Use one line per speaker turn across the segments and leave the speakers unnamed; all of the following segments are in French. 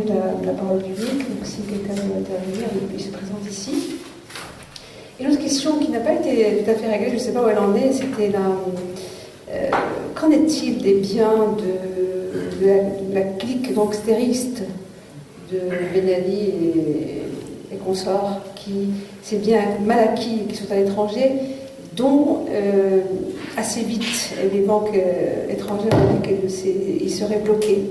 donner la parole au public, donc si quelqu'un veut intervenir, il se présente ici. Et l'autre question qui n'a pas été tout à fait réglée, je ne sais pas où elle en est, c'était qu'en est-il des biens de la clique gangstériste de Ben Ali et consorts, ces biens mal acquis qui sont à l'étranger, dont assez vite les banques étrangères ont dit qu'ils seraient bloqués.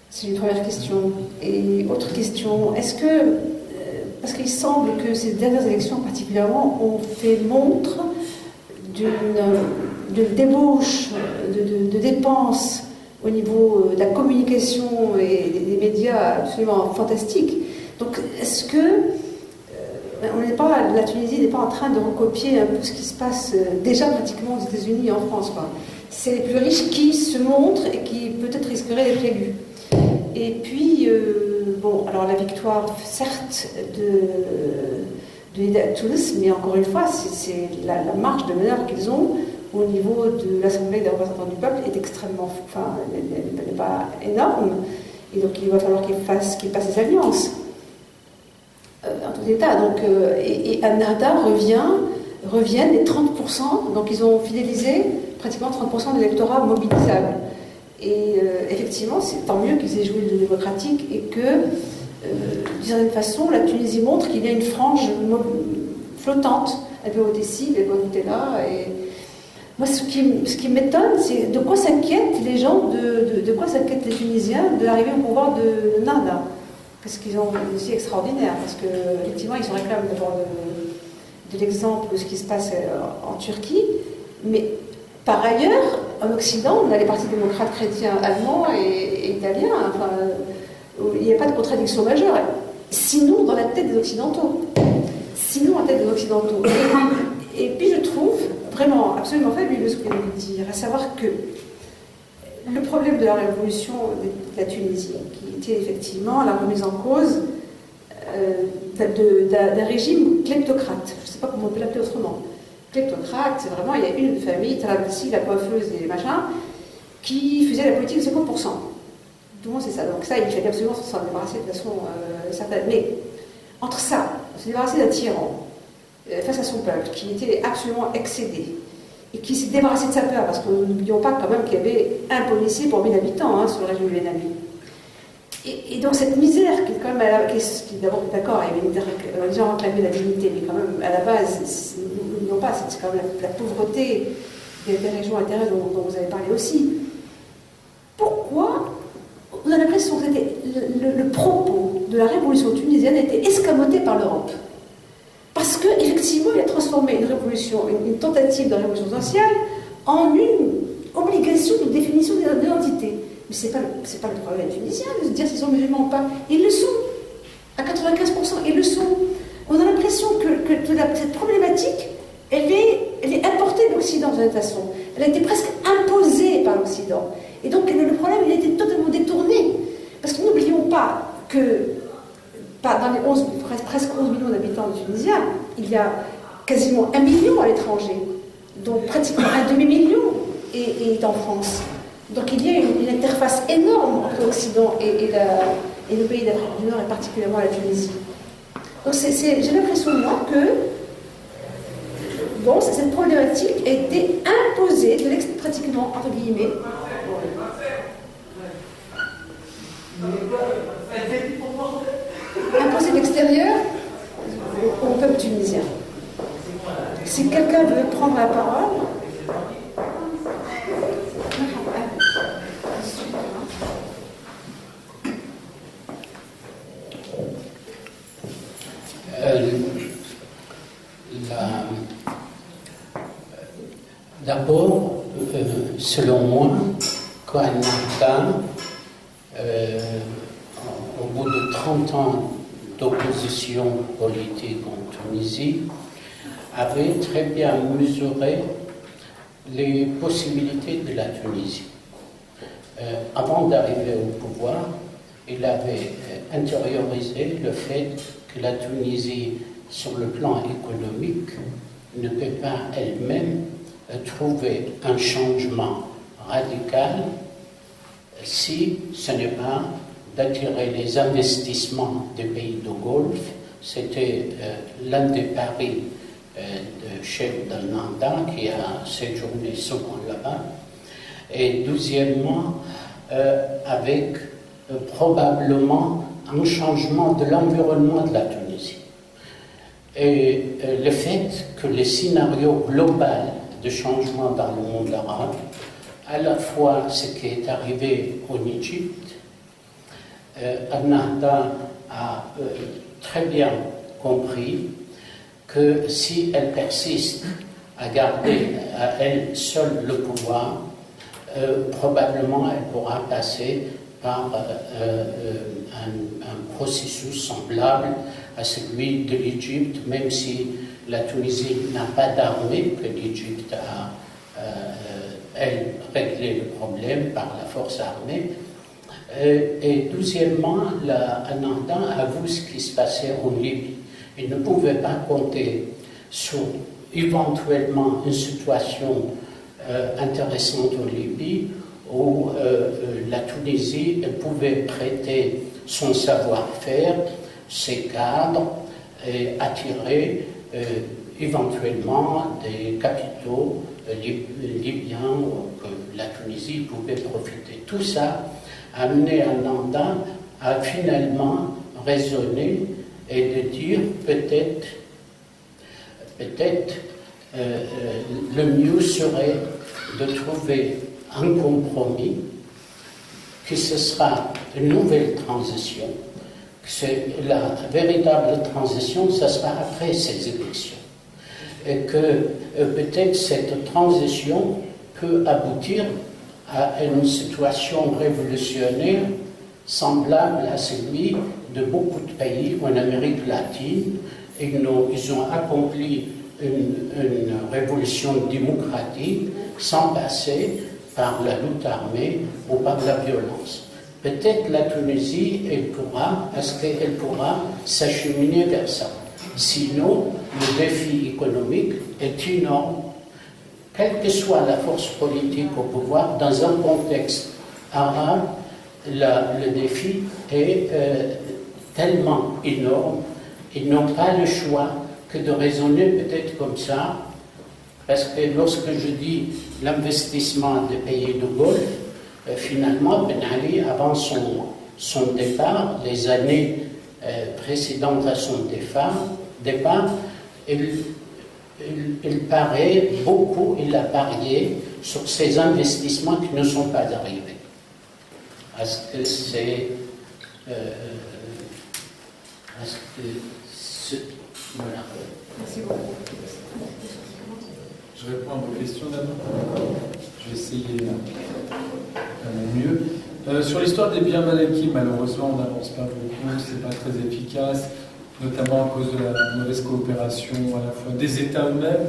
C'est une première question. Et autre question, est-ce que, parce qu'il semble que ces dernières élections particulièrement ont fait montre d'une débauche de dépenses au niveau de la communication et des médias absolument fantastiques. Donc est-ce que la Tunisie n'est pas en train de recopier un peu ce qui se passe déjà pratiquement aux États-Unis et en France, quoi. C'est les plus riches qui se montrent et qui peut-être risqueraient d'être élus. Et puis, alors la victoire, certes, de Toulouse, mais encore une fois, c'est la marge de manœuvre qu'ils ont au niveau de l'Assemblée des représentants du peuple est extrêmement, elle n'est pas énorme. Et donc il va falloir qu'ils fassent des alliances. En tout état, donc, et Ennahda reviennent les 30%, donc ils ont fidélisé pratiquement 30% de l'électorat mobilisable. Et effectivement, c'est tant mieux qu'ils aient joué le démocratique et que, d'une certaine façon, la Tunisie montre qu'il y a une frange flottante. Elle peut voter ci, elle peut voter là. Et moi, ce qui m'étonne, c'est de quoi s'inquiètent les gens, de quoi s'inquiètent les Tunisiens de l'arrivée au pouvoir de Ennahda. Parce qu'ils ont aussi extraordinaire, parce qu'effectivement, ils se réclament d'abord de l'exemple de ce qui se passe en Turquie, mais par ailleurs, en Occident, on a les partis démocrates chrétiens allemands et italiens, enfin, il n'y a pas de contradiction majeure, sinon dans la tête des Occidentaux. Et puis je trouve vraiment absolument fabuleux ce que vous venez de dire, à savoir que le problème de la révolution de la Tunisie, qui était effectivement la remise en cause d'un régime kleptocrate, je ne sais pas comment on peut l'appeler autrement. Kleptocrate, c'est vraiment, il y a une famille, Talabsi, la coiffeuse et machin, qui faisait la politique de 50%. Tout le monde sait ça. Donc ça, il fallait absolument s'en débarrasser de façon certaine. Mais entre ça, se débarrasser d'un tyran face à son peuple, qui était absolument excédé, et qui s'est débarrassé de sa peur, parce que n'oublions pas quand même qu'il y avait un policier pour 1000 habitants sous le régime Ben Ali. Et donc cette misère qui est quand même, qui d'abord, d'accord, il y avait réclamé la dignité, mais quand même à la base, n'oublions pas, c'est quand même la pauvreté des régions intérieures dont vous avez parlé aussi. Pourquoi on a l'impression que le propos de la révolution tunisienne était escamoté par l'Europe? Parce qu'effectivement, il a transformé une révolution, une tentative de révolution sociale, en une obligation de définition d'identité. Mais ce n'est pas le problème tunisien de se dire s'ils sont musulmans ou pas. Ils le sont. À 95%, ils le sont. On a l'impression que cette problématique, elle est importée de l'Occident de cette façon. Elle a été presque imposée par l'Occident. Et donc le problème, il a été totalement détourné. Parce que n'oublions pas que dans les presque 11 millions d'habitants de Tunisiens, il y a quasiment 1 million à l'étranger, dont pratiquement un demi-million est en France. Donc il y a une interface énorme entre l'Occident et le pays d'Afrique du Nord, et particulièrement la Tunisie. Donc j'ai l'impression, moi, que cette problématique a été imposée, pratiquement, entre guillemets, imposée de l'extérieur au peuple tunisien. Si quelqu'un veut prendre la parole...
D'abord, selon moi, quand Ennahda, au bout de 30 ans d'opposition politique en Tunisie, avait très bien mesuré les possibilités de la Tunisie. Avant d'arriver au pouvoir, il avait intériorisé le fait que la Tunisie, sur le plan économique, ne peut pas elle-même trouver un changement radical si ce n'est pas d'attirer les investissements des pays de Golfe. C'était l'un des paris de chef d'Al-Nahda qui a séjourné souvent là-bas. Et deuxièmement, avec probablement un changement de l'environnement de la Tunisie. Et le fait que les scénarios globaux de changement dans le monde arabe, à la fois ce qui est arrivé en Égypte, Al-Nahda a très bien compris que si elle persiste à garder à elle seule le pouvoir, probablement elle pourra passer par un processus semblable à celui de l'Égypte, même si la Tunisie n'a pas d'armée, que l'Égypte a, elle, réglé le problème par la force armée. Et deuxièmement, Al-Nahda a vu ce qui se passait en Libye. Il ne pouvait pas compter sur éventuellement une situation intéressante en Libye où la Tunisie pouvait prêter son savoir-faire, ses cadres et attirer éventuellement des capitaux libyens que la Tunisie pouvait profiter. Tout ça a amené Al-Nahda à finalement raisonner et de dire peut-être le mieux serait de trouver un compromis, que ce sera une nouvelle transition, que c'est la véritable transition, ce sera après ces élections. Et que peut-être cette transition peut aboutir à une situation révolutionnaire semblable à celui de beaucoup de pays en Amérique latine. Ils ont accompli une révolution démocratique sans passer par la lutte armée ou par la violence. Peut-être la Tunisie, est-ce qu'elle pourra s'acheminer vers ça. Sinon, le défi économique est énorme. Quelle que soit la force politique au pouvoir, dans un contexte arabe, le défi est tellement énorme. Ils n'ont pas le choix que de raisonner peut-être comme ça, parce que lorsque je dis l'investissement des pays de Golfe, finalement, Ben Ali, avant son départ, les années précédentes à son départ, il paraît beaucoup, il a parié sur ces investissements qui ne sont pas arrivés. Est-ce que c'est... voilà.
Merci beaucoup. Je réponds à vos questions d'abord. Je vais essayer à mon mieux. Sur l'histoire des biens mal acquis, malheureusement, on n'avance pas beaucoup, c'est pas très efficace, notamment à cause de la mauvaise coopération à la fois des États eux-mêmes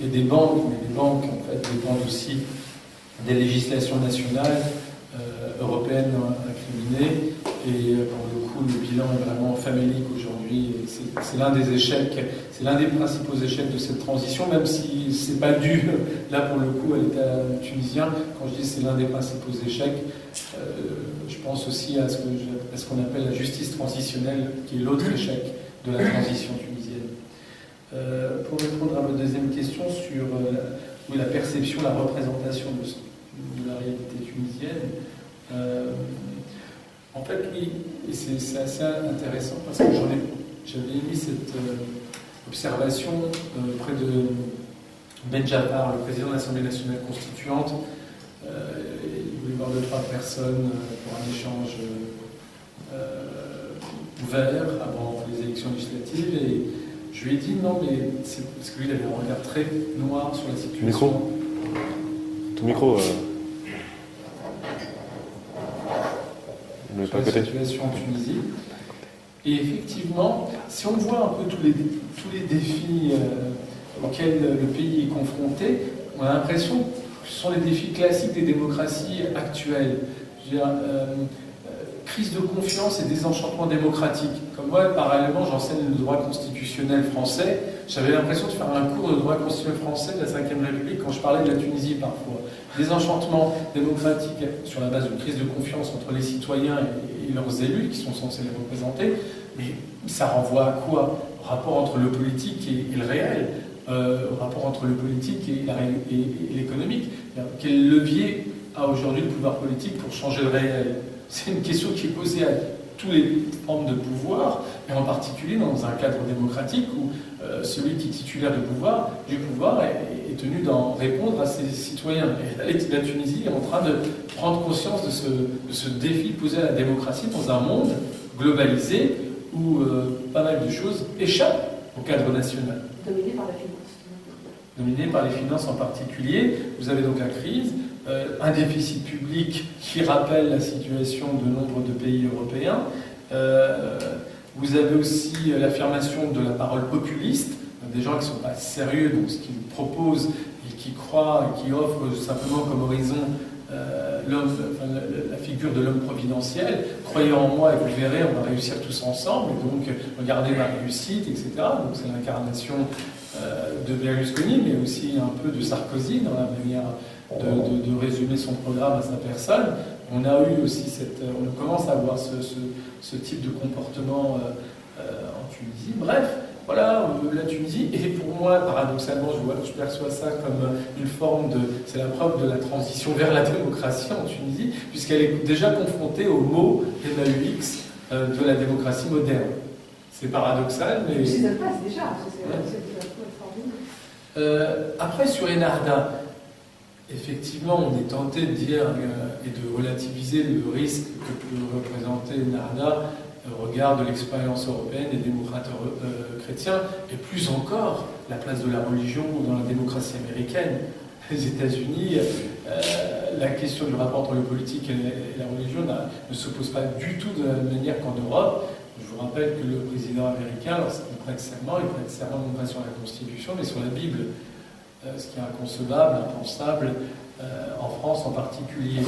et des banques, mais les banques en fait dépendent aussi des législations nationales, européennes incriminées, et pour le coup le bilan est vraiment famélique aujourd'hui. C'est l'un des échecs, c'est l'un des principaux échecs de cette transition, même si c'est pas dû là pour le coup à l'État tunisien. Quand je dis c'est l'un des principaux échecs, je pense aussi à ce qu'on appelle la justice transitionnelle, qui est l'autre échec de la transition tunisienne. Pour répondre à votre deuxième question sur la perception, la représentation de la réalité tunisienne, en fait, oui, et c'est assez intéressant parce que j'avais émis cette observation près de Ben Jafar, le président de l'Assemblée nationale constituante. Il voulait voir 2-3 personnes pour un échange ouvert avant les élections législatives, et je lui ai dit non, mais c'est parce que lui il avait un regard très noir sur la situation.
Ton micro.
Sur la situation en Tunisie. Et effectivement, si on voit un peu tous les défis auxquels le pays est confronté, on a l'impression que ce sont les défis classiques des démocraties actuelles. Je veux dire, crise de confiance et désenchantement démocratique. Comme moi, parallèlement, j'enseigne le droit constitutionnel français. j'avais l'impression de faire un cours de droit constitutionnel français de la Ve République quand je parlais de la Tunisie parfois. Désenchantement démocratique sur la base d'une crise de confiance entre les citoyens et leurs élus qui sont censés les représenter, mais ça renvoie à quoi? Au rapport entre le politique et le réel, au rapport entre le politique et l'économique. Quel levier a aujourd'hui le pouvoir politique pour changer le réel? C'est une question qui est posée à tous les formes de pouvoir, et en particulier dans un cadre démocratique où celui qui est titulaire du pouvoir est tenu d'en répondre à ses citoyens. Et la Tunisie est en train de prendre conscience de ce défi posé à la démocratie dans un monde globalisé où pas mal de choses échappent au cadre national.
Dominé par la finance.
Dominé par les finances en particulier. Vous avez donc la crise, un déficit public qui rappelle la situation de nombre de pays européens. Vous avez aussi l'affirmation de la parole populiste, des gens qui ne sont pas sérieux dans ce qu'ils proposent et qui croient et qui offrent simplement comme horizon la figure de l'homme providentiel. Croyez en moi et vous verrez, on va réussir tous ensemble. Et donc, regardez ma réussite, etc. Donc, c'est l'incarnation de Berlusconi, mais aussi un peu de Sarkozy dans la manière de résumer son programme à sa personne. On a eu aussi on commence à avoir ce type de comportement en Tunisie. Bref, voilà la Tunisie. Et pour moi, paradoxalement, je perçois ça comme une forme c'est la preuve de la transition vers la démocratie en Tunisie, puisqu'elle est déjà confrontée au mot MAUX de la démocratie moderne. C'est paradoxal, mais...
Si ça passe déjà,
après, sur Enarda, effectivement, on est tenté de dire et de relativiser le risque que peut représenter Enarda au regard de l'expérience européenne des démocrates chrétiens, et plus encore la place de la religion dans la démocratie américaine. Les États-Unis, la question du rapport entre le politique et la religion ne se pose pas du tout de la même manière qu'en Europe. Je vous rappelle que le président américain, lorsqu'il prête serment, il prête serment non pas sur la Constitution, mais sur la Bible, ce qui est inconcevable, impensable, en France en particulier.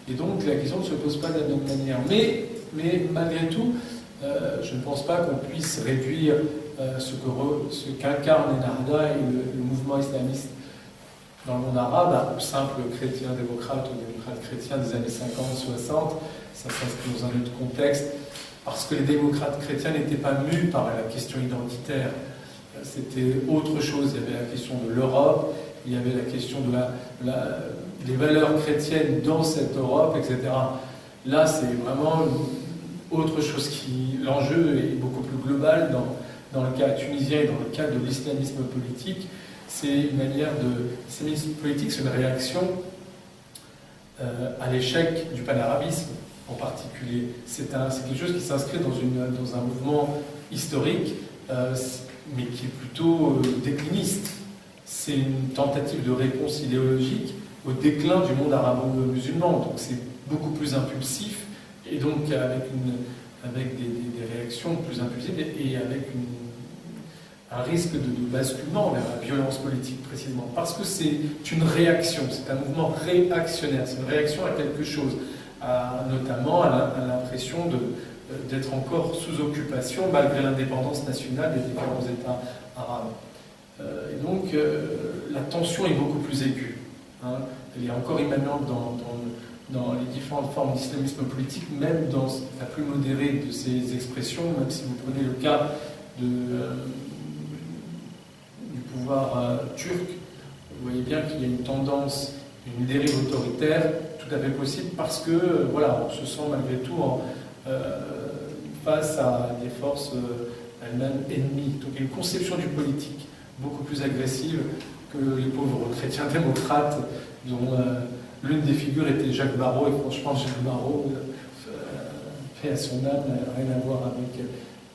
Et donc la question ne se pose pas de la même manière. Mais malgré tout, je ne pense pas qu'on puisse réduire ce qu'incarne Enarda et le mouvement islamiste dans le monde arabe aux simples chrétiens démocrates ou démocrates chrétiens des années 50-60. Ça s'inscrit dans un autre contexte, parce que les démocrates chrétiens n'étaient pas mus par la question identitaire. C'était autre chose. Il y avait la question de l'Europe, il y avait la question des valeurs chrétiennes dans cette Europe, etc. Là, c'est vraiment autre chose. L'enjeu est beaucoup plus global dans le cas tunisien et dans le cas de l'islamisme politique. C'est une manière l'islamisme politique, c'est une réaction à l'échec du panarabisme en particulier. C'est quelque chose qui s'inscrit dans un mouvement historique, mais qui est plutôt décliniste. C'est une tentative de réponse idéologique au déclin du monde arabo-musulman. Donc c'est beaucoup plus impulsif, et donc avec des réactions plus impulsives et avec un risque de basculement vers la violence politique précisément. Parce que c'est une réaction, c'est un mouvement réactionnaire, c'est une réaction à quelque chose, notamment à l'impression d'être encore sous occupation malgré l'indépendance nationale des différents États arabes. Et donc la tension est beaucoup plus aiguë. Hein. Elle est encore immanente dans les différentes formes d'islamisme politique, même dans la plus modérée de ces expressions, même si vous prenez le cas du pouvoir turc, vous voyez bien qu'il y a une tendance, une dérive autoritaire tout à fait possible, parce que on se sent malgré tout face à des forces elles-mêmes ennemies. Donc il y a une conception du politique beaucoup plus agressive que les pauvres chrétiens démocrates, dont l'une des figures était Jacques Barrot, et franchement Jacques Barrot, fait à son âme, n'a rien à voir avec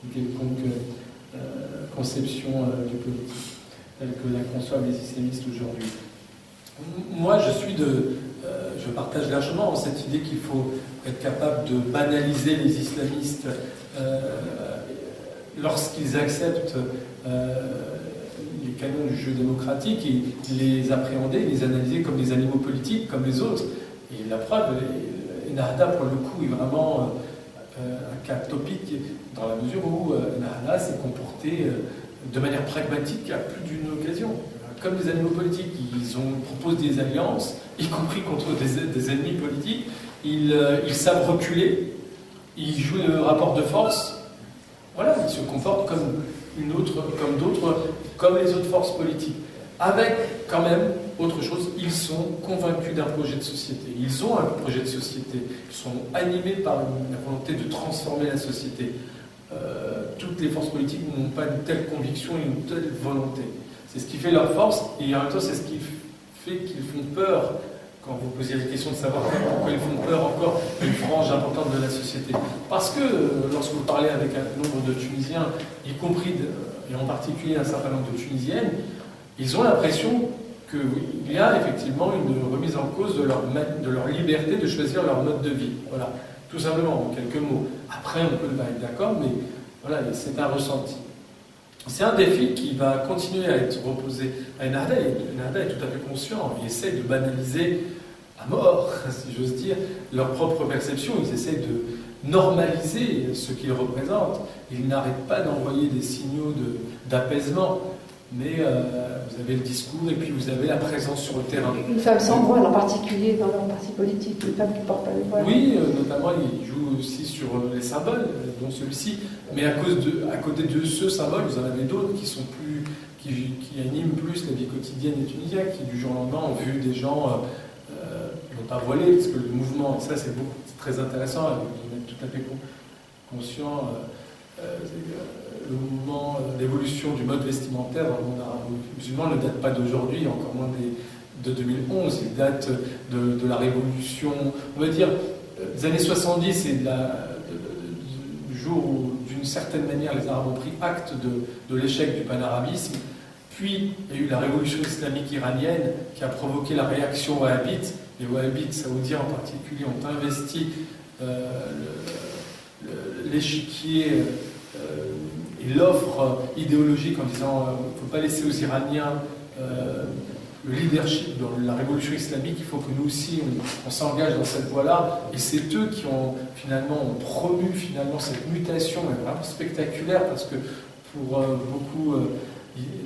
une quelconque conception du politique, telle que la conçoivent les islamistes aujourd'hui. Moi, je partage largement cette idée qu'il faut être capable de banaliser les islamistes lorsqu'ils acceptent les canons du jeu démocratique et les appréhender, les analyser comme des animaux politiques, comme les autres. Et la preuve, Enarda, pour le coup, est vraiment un cas topique, dans la mesure où Enarda s'est comporté de manière pragmatique à plus d'une occasion. Comme des animaux politiques, proposent des alliances, y compris contre des ennemis politiques, ils savent reculer, ils jouent le rapport de force. Voilà, ils se comportent comme les autres forces politiques. Avec quand même autre chose, ils sont convaincus d'un projet de société. Ils ont un projet de société. Ils sont animés par la volonté de transformer la société. Toutes les forces politiques n'ont pas une telle conviction et une telle volonté. C'est ce qui fait leur force, et en même temps c'est ce qui fait qu'ils font peur. Quand vous posez la question de savoir pourquoi ils font peur encore à une frange importante de la société. Parce que lorsque vous parlez avec un nombre de Tunisiens, y compris et en particulier un certain nombre de Tunisiennes, ils ont l'impression qu'il y a effectivement une remise en cause de leur liberté de choisir leur mode de vie. Voilà, tout simplement, en quelques mots. Après, on peut ne pas être d'accord, mais voilà, c'est un ressenti. C'est un défi qui va continuer à être reposé à Ennahdha, et Ennahdha est tout à fait conscient. Ils essaient de banaliser à mort, si j'ose dire, leur propre perception. Ils essaient de normaliser ce qu'ils représentent. Ils n'arrêtent pas d'envoyer des signaux d'apaisement. Mais vous avez le discours et puis vous avez la présence sur le terrain.
Une femme sans voile en particulier dans leur parti politique, une femme qui ne porte pas le voile.
Oui, notamment ils jouent aussi sur les symboles, dont celui-ci. Mais à côté de ce symbole, vous en avez d'autres qui animent plus la vie quotidienne des Tunisiens, qui du jour au lendemain ont vu des gens n'ont pas voilé, parce que le mouvement, et ça c'est très intéressant, vous en êtes tout à fait conscient. Le mouvement d'évolution du mode vestimentaire dans le monde arabo-musulman ne date pas d'aujourd'hui, encore moins de 2011. Il date de la révolution, on va dire, des années 70 et du jour où, d'une certaine manière, les Arabes ont pris acte de l'échec du panarabisme. Puis, il y a eu la révolution islamique iranienne qui a provoqué la réaction wahhabite. Les wahhabites saoudiens en particulier ont investi l'échiquier et l'offre idéologique en disant il ne faut pas laisser aux Iraniens le leadership dans la révolution islamique, il faut que nous aussi on s'engage dans cette voie-là. Et c'est eux qui ont promu cette mutation vraiment spectaculaire, parce que pour beaucoup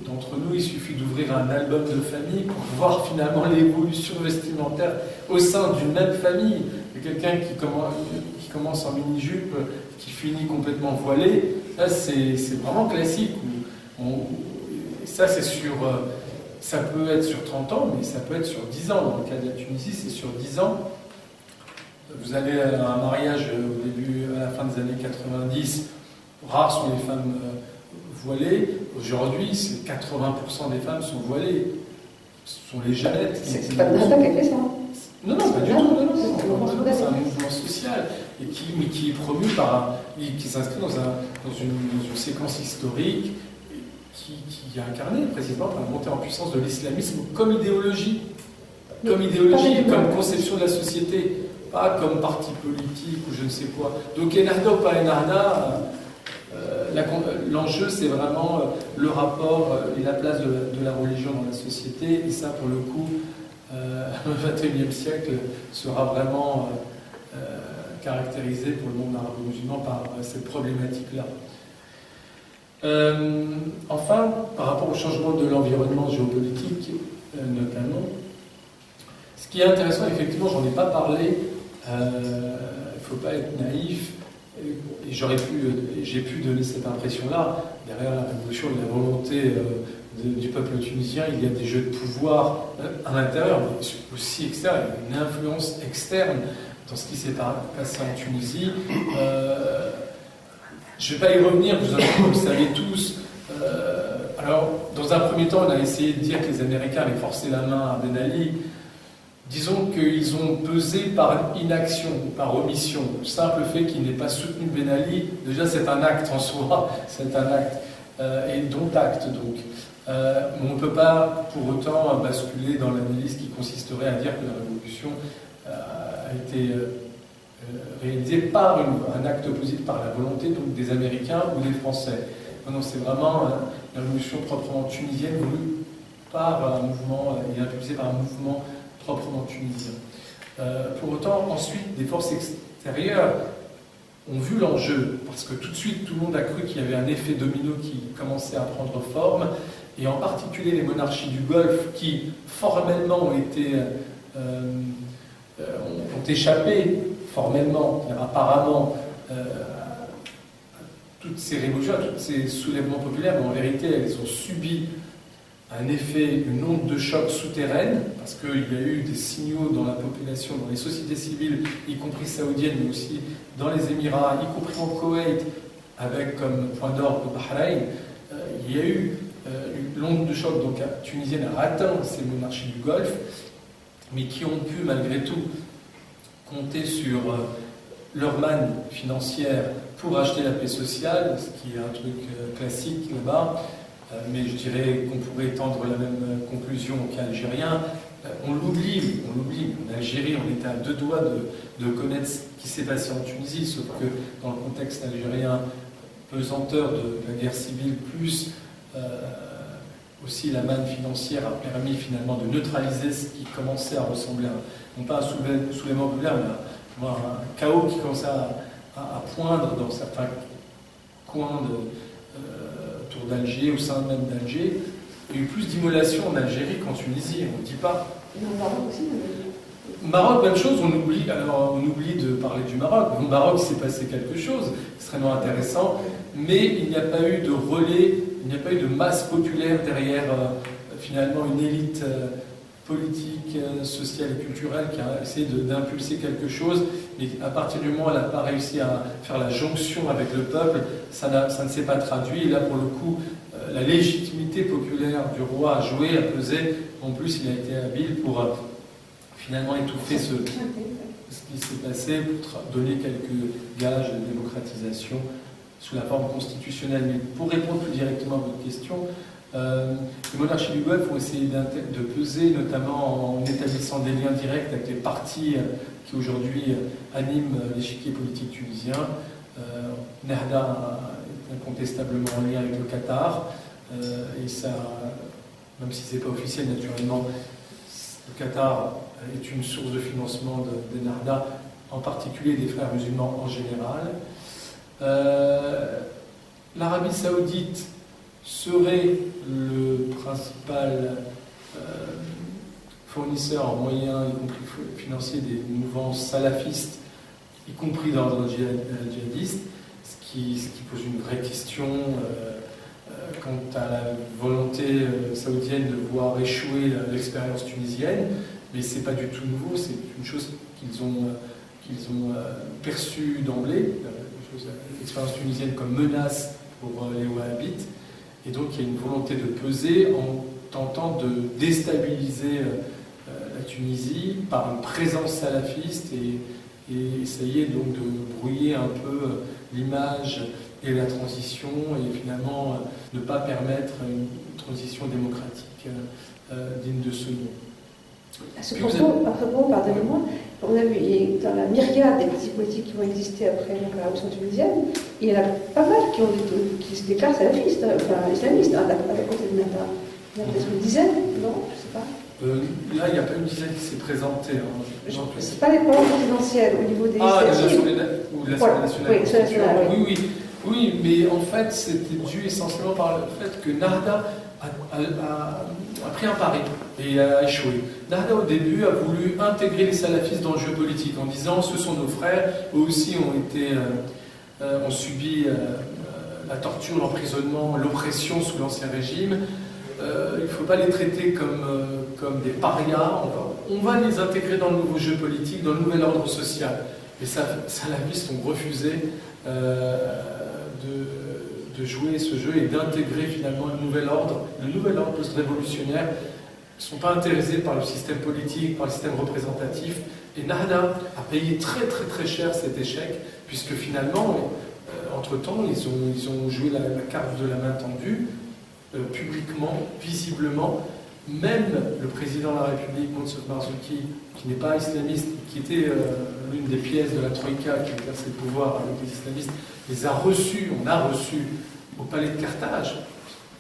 d'entre nous, il suffit d'ouvrir un album de famille pour voir finalement l'évolution vestimentaire au sein d'une même famille. Il y a quelqu'un qui commence en mini-jupe, qui finit complètement voilé. Ça, c'est vraiment classique. Ça, ça peut être sur 30 ans, mais ça peut être sur 10 ans. Dans le cas de la Tunisie, c'est sur 10 ans. Vous avez un mariage au début, à la fin des années 90. Rares sont les femmes voilées. Aujourd'hui, 80% des femmes sont voilées. Ce sont les jeunettes.
C'est pas Ennahdha qui a fait ça.
Non, pas du tout. C'est un mouvement social et qui est promu qui s'inscrit dans une séquence historique qui est incarnée précisément par la montée en puissance de l'islamisme comme idéologie, comme conception de la société, pas comme parti politique ou je ne sais quoi. Donc Ennahdha ou pas Ennahdha, l'enjeu c'est vraiment le rapport et la place de la religion dans la société, et ça pour le coup, le XXIe siècle sera vraiment caractérisé pour le monde arabo-musulman par cette problématique-là. Enfin, par rapport au changement de l'environnement géopolitique, notamment, ce qui est intéressant, effectivement, j'en ai pas parlé, il ne faut pas être naïf, et j'ai pu donner cette impression-là. Derrière la révolution et la volonté du peuple tunisien, il y a des jeux de pouvoir à l'intérieur, mais aussi extérieur. Il y a une influence externe dans ce qui s'est passé en Tunisie. Je ne vais pas y revenir, vous le savez tous. Alors, dans un premier temps, on a essayé de dire que les Américains avaient forcé la main à Ben Ali. Disons qu'ils ont pesé par inaction, par omission. Le simple fait qu'il n'ait pas soutenu Ben Ali, déjà c'est un acte en soi, c'est un acte, et dont acte donc. On ne peut pas pour autant basculer dans l'analyse qui consisterait à dire que la révolution a été réalisée par un acte opposé, par la volonté donc, des Américains ou des Français. Non, c'est vraiment une révolution proprement tunisienne voulue par un mouvement et impulsée par un mouvement proprement tunisien. Pour autant, ensuite, des forces extérieures ont vu l'enjeu, parce que tout de suite, tout le monde a cru qu'il y avait un effet domino qui commençait à prendre forme, et en particulier les monarchies du Golfe qui, formellement, ont échappé, formellement, apparemment, à toutes ces révolutions, à tous ces soulèvements populaires, mais en vérité, elles ont subi un effet, une onde de choc souterraine, parce qu'il y a eu des signaux dans la population, dans les sociétés civiles, y compris saoudiennes, mais aussi dans les Émirats, y compris en Koweït, avec comme point d'orgue le Bahreïn. Il y a eu l'onde de choc donc, tunisienne a atteint ces monarchies du Golfe, mais qui ont pu malgré tout compter sur leur manne financière pour acheter la paix sociale, ce qui est un truc classique là-bas. Mais je dirais qu'on pourrait étendre la même conclusion au cas algérien. On l'oublie. En Algérie, on était à deux doigts de connaître ce qui s'est passé en Tunisie, sauf que dans le contexte algérien, pesanteur de la guerre civile, plus aussi la manne financière a permis finalement de neutraliser ce qui commençait à ressembler non pas à un soulèvement populaire, mais à un chaos qui commençait à poindre dans certains coins autour d'Alger, au sein même d'Alger. Il y a eu plus d'immolations en Algérie qu'en Tunisie, on ne dit pas.
Au Maroc aussi.
Maroc, même chose, on oublie de parler du Maroc. Au Maroc, il s'est passé quelque chose extrêmement intéressant, mais il n'y a pas eu de relais, il n'y a pas eu de masse populaire derrière finalement une élite politique, sociale et culturelle qui a essayé d'impulser quelque chose, mais à partir du moment où elle n'a pas réussi à faire la jonction avec le peuple, ça ne s'est pas traduit. Et là, pour le coup, la légitimité populaire du roi a joué, a pesé. En plus, il a été habile pour finalement étouffer ce qui s'est passé, pour donner quelques gages de démocratisation sous la forme constitutionnelle. Mais pour répondre plus directement à votre question, les monarchies du Golfe ont essayé de peser, notamment en établissant des liens directs avec les partis qui aujourd'hui animent l'échiquier politique tunisien. Nahda est incontestablement en lien avec le Qatar, et ça, même si ce n'est pas officiel naturellement, le Qatar est une source de financement de Nahda, en particulier des frères musulmans en général. L'Arabie Saoudite serait le principal fournisseur en moyens, y compris financiers, des mouvances salafistes, y compris d'ordre djihadiste, ce qui pose une vraie question quant à la volonté saoudienne de voir échouer l'expérience tunisienne, mais ce n'est pas du tout nouveau, c'est une chose qu'ils ont perçue d'emblée, l'expérience tunisienne comme menace pour les wahhabites. Et donc il y a une volonté de peser en tentant de déstabiliser la Tunisie par une présence salafiste et essayer donc de brouiller un peu l'image et la transition et finalement ne pas permettre une transition démocratique digne de ce nom.
À ce propos, pardonnez-moi, on a vu dans la myriade des partis politiques qui vont exister après la révolution tunisienne, il y en a pas mal qui se déclarent salafistes, enfin islamistes, à côté de Nahda. Il y en a peut-être une dizaine, non? Je ne sais pas.
Là, il n'y a pas une dizaine qui s'est présentée.
C'est pas les parlements présidentiels au niveau des législatives.
Ou de l'Assemblée nationale.
Oui,
oui, mais en fait, c'était dû essentiellement par le fait que Nahda a pris un pari et a échoué. Nahda, au début, a voulu intégrer les salafistes dans le jeu politique en disant ce sont nos frères, eux aussi ont subi la torture, l'emprisonnement, l'oppression sous l'Ancien Régime. Il ne faut pas les traiter comme des parias, on va les intégrer dans le nouveau jeu politique, dans le nouvel ordre social. Les salafistes ont refusé de jouer ce jeu et d'intégrer finalement le nouvel ordre post-révolutionnaire. Ils ne sont pas intéressés par le système politique, par le système représentatif. Et Nahda a payé très très très cher cet échec, puisque finalement, entre-temps, ils ont joué la carte de la main tendue, publiquement, visiblement. Même le président de la République, Monsour Marzouki, qui n'est pas islamiste, qui était l'une des pièces de la Troïka qui exerçait le pouvoir avec les islamistes, les a reçus, on a reçu au palais de Carthage,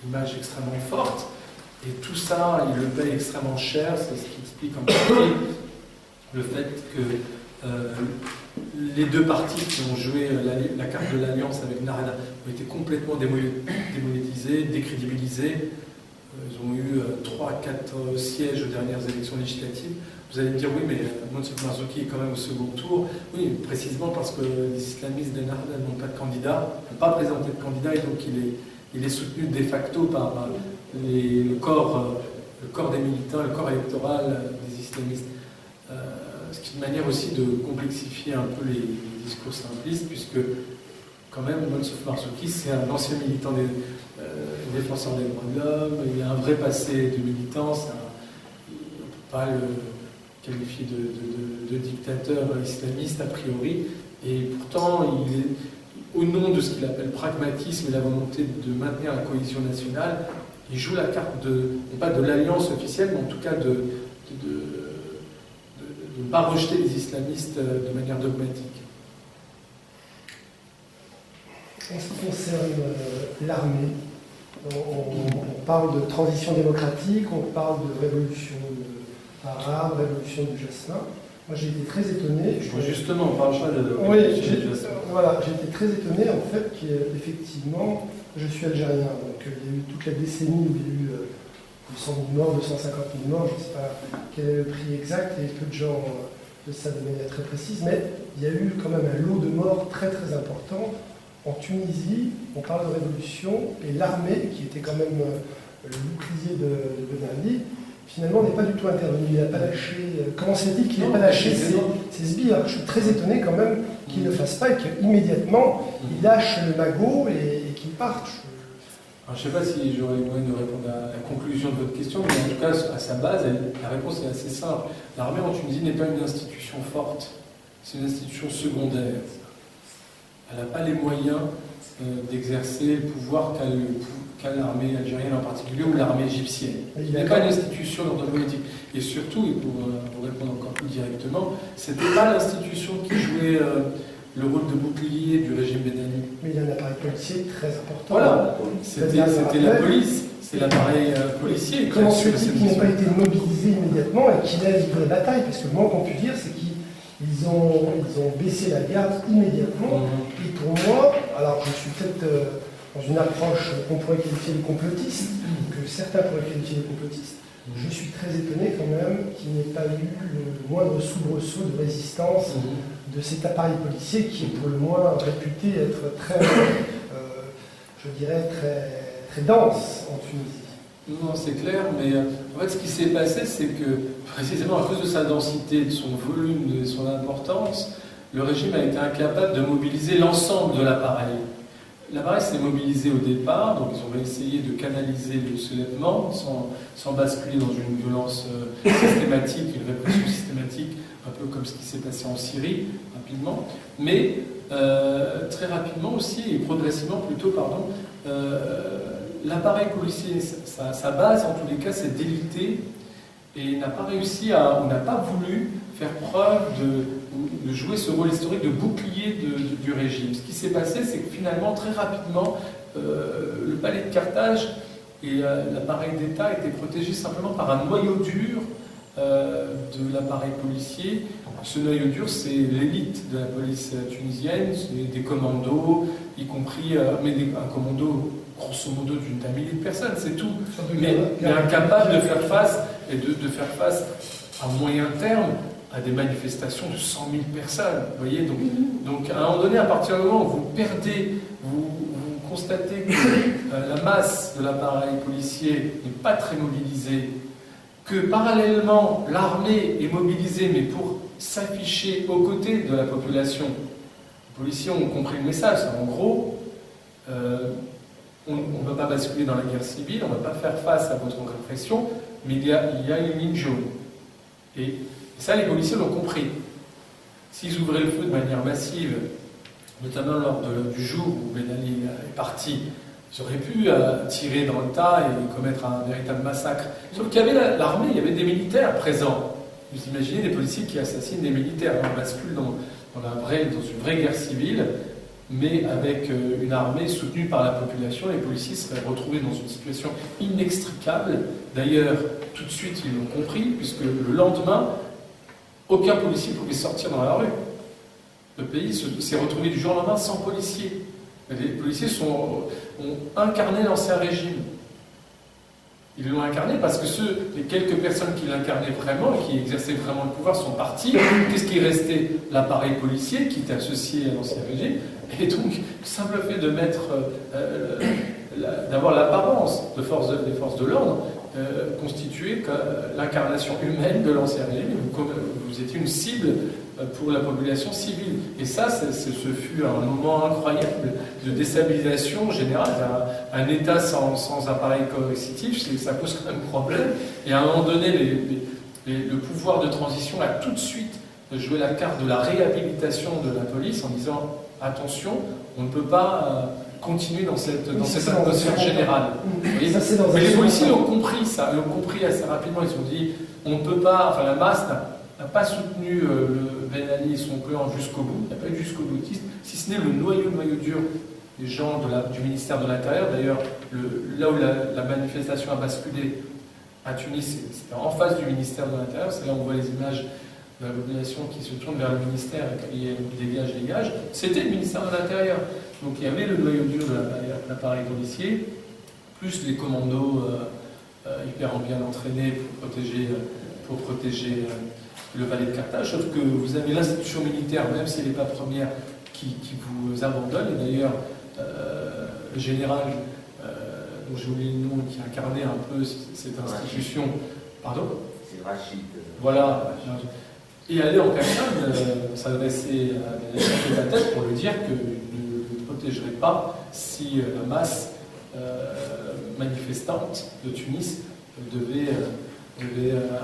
image extrêmement forte, et tout ça, il le paye extrêmement cher, c'est ce qui explique en partie le fait que les deux partis qui ont joué la carte de l'alliance avec Narada ont été complètement démonétisés, décrédibilisés. Ils ont eu 3-4 sièges aux dernières élections législatives. Vous allez me dire, oui, mais Monsef Marzouki est quand même au second tour. Oui, précisément parce que les islamistes de Narada n'ont pas de candidat, n'ont pas présenté de candidat, et donc il est soutenu de facto par le corps des militants, le corps électoral des islamistes. Ce qui est une manière aussi de complexifier un peu les discours simplistes, puisque quand même, Monsef Marzouki, c'est un ancien militant des défenseurs des droits de l'homme, il a un vrai passé de militance, on ne peut pas le qualifier de dictateur islamiste a priori, et pourtant, il est, au nom de ce qu'il appelle pragmatisme et la volonté de maintenir la cohésion nationale, il joue la carte non pas de l'alliance officielle, mais en tout cas de ne pas rejeter les islamistes de manière dogmatique.
En ce qui concerne l'armée, on parle de transition démocratique, on parle de révolution arabe, révolution du jasmin. Moi j'ai été très étonné.
Justement, on parle pas de
oui, voilà, j'ai été très étonné en fait qu'effectivement, je suis algérien, donc il y a eu toute la décennie où il y a eu 200 000 morts, 250 000 morts, je ne sais pas quel est le prix exact, et peu de gens le savent de manière très précise, mais il y a eu quand même un lot de morts très très important. En Tunisie, on parle de révolution, et l'armée, qui était quand même le bouclier de Ben Ali, finalement n'est pas du tout intervenu. Il n'a pas lâché. Comment c'est dit qu'il n'ait pas lâché ses sbires? Je suis très étonné quand même qu'il ne le fasse pas et qu'immédiatement il lâche le magot et qu'il parte.
Alors, je ne sais pas si j'aurais le moyen de répondre à la conclusion de votre question, mais en tout cas, à sa base, la réponse est assez simple. L'armée en Tunisie n'est pas une institution forte, c'est une institution secondaire. Elle n'a pas les moyens d'exercer le pouvoir qu'a l'armée algérienne en particulier, ou l'armée égyptienne. Il n'est pas une institution d'ordre politique. Et surtout, et pour vous répondre encore plus directement, ce n'était pas l'institution qui jouait le rôle de bouclier du régime Ben Ali.
Mais il y a un appareil policier très important.
Voilà, c'était la police, c'est l'appareil policier.
Comment se fait-il qu'il n'ait pas été mobilisé immédiatement et qu'il ait livré la bataille? Parce que le moins qu'on puisse dire, c'est qu'ils ont baissé la garde immédiatement. Et pour moi, alors je suis peut-être dans une approche qu'on pourrait qualifier de complotiste, que certains pourraient qualifier de complotiste, je suis très étonné quand même qu'il n'y ait pas eu le moindre soubresaut de résistance de cet appareil policier qui est pour le moins réputé être très, je dirais, très dense en Tunisie.
Non, c'est clair, mais en fait, ce qui s'est passé, c'est que, précisément à cause de sa densité, de son volume, de son importance, le régime a été incapable de mobiliser l'ensemble de l'appareil. L'appareil s'est mobilisé au départ, donc ils ont essayé de canaliser le soulèvement sans basculer dans une violence systématique, une répression systématique, un peu comme ce qui s'est passé en Syrie, rapidement, mais très rapidement aussi, et progressivement plutôt, pardon, l'appareil policier, sa base en tous les cas, s'est délité et n'a pas réussi on n'a pas voulu faire preuve de jouer ce rôle historique de bouclier du régime. Ce qui s'est passé, c'est que finalement, très rapidement, le palais de Carthage et l'appareil d'État étaient protégés simplement par un noyau dur de l'appareil policier. Ce noyau dur, c'est l'élite de la police tunisienne, c'est des commandos, y compris un commando grosso modo d'une millier de personnes, c'est tout. Mais incapable de faire face et de faire face à moyen terme à des manifestations de 100 000 personnes. Vous voyez, donc à un moment donné, à partir du moment où vous perdez, vous constatez que la masse de l'appareil policier n'est pas très mobilisée, que parallèlement l'armée est mobilisée, mais pour s'afficher aux côtés de la population. Les policiers ont compris le message. En gros, on ne va pas basculer dans la guerre civile, on ne va pas faire face à votre répression, mais il y a une ligne jaune. Et ça, les policiers l'ont compris. S'ils ouvraient le feu de manière massive, notamment lors du jour où Ben Ali est parti, ils auraient pu tirer dans le tas et commettre un véritable massacre. Sauf qu'il y avait l'armée, il y avait des militaires présents. Vous imaginez des policiers qui assassinent des militaires. On bascule dans une vraie guerre civile, mais avec une armée soutenue par la population. Les policiers seraient retrouvés dans une situation inextricable. D'ailleurs, tout de suite, ils l'ont compris, puisque le lendemain, aucun policier ne pouvait sortir dans la rue. le pays s'est retrouvé du jour au lendemain sans policiers. Les policiers ont incarné l'ancien régime. Ils l'ont incarné parce que les quelques personnes qui l'incarnaient vraiment et qui exerçaient vraiment le pouvoir sont partis. Qu'est-ce qui restait? L'appareil policier qui était associé à l'ancien régime. Et donc, le simple fait de mettre, d'avoir l'apparence des forces de l'ordre constituait l'incarnation humaine de l'ancien régime. Vous étiez une cible pour la population civile. Et ça, ce fut un moment incroyable de déstabilisation générale. Un État sans appareil coercitif, ça pose quand même problème. Et à un moment donné, le pouvoir de transition a tout de suite joué la carte de la réhabilitation de la police en disant attention, on ne peut pas continuer dans cette atmosphère générale. Mais les policiers ont compris ça, ils ont compris assez rapidement. Ils se sont dit on ne peut pas, enfin la masse n'a pas soutenu Ben Ali et son clan jusqu'au bout, il n'y a pas eu jusqu'au boutiste, si ce n'est le noyau dur des gens du ministère de l'Intérieur. D'ailleurs, là où la manifestation a basculé à Tunis, c'était en face du ministère de l'Intérieur, c'est là où on voit les images de la population qui se tourne vers le ministère et criait dégage, dégage, c'était le ministère de l'Intérieur. Donc il y avait le noyau dur de l'appareil policier, plus les commandos hyper bien entraînés pour protéger le valet de Carthage, sauf que vous avez l'institution militaire, même si elle n'est pas première, qui vous abandonne. Et d'ailleurs, le général, dont j'ai oublié le nom, qui incarnait un peu cette institution, pardon ?
C'est Rachid.
Voilà. Et aller en personne, s'adresser à chef de la tête pour lui dire qu'il ne protégerait pas si la masse manifestante de Tunis devait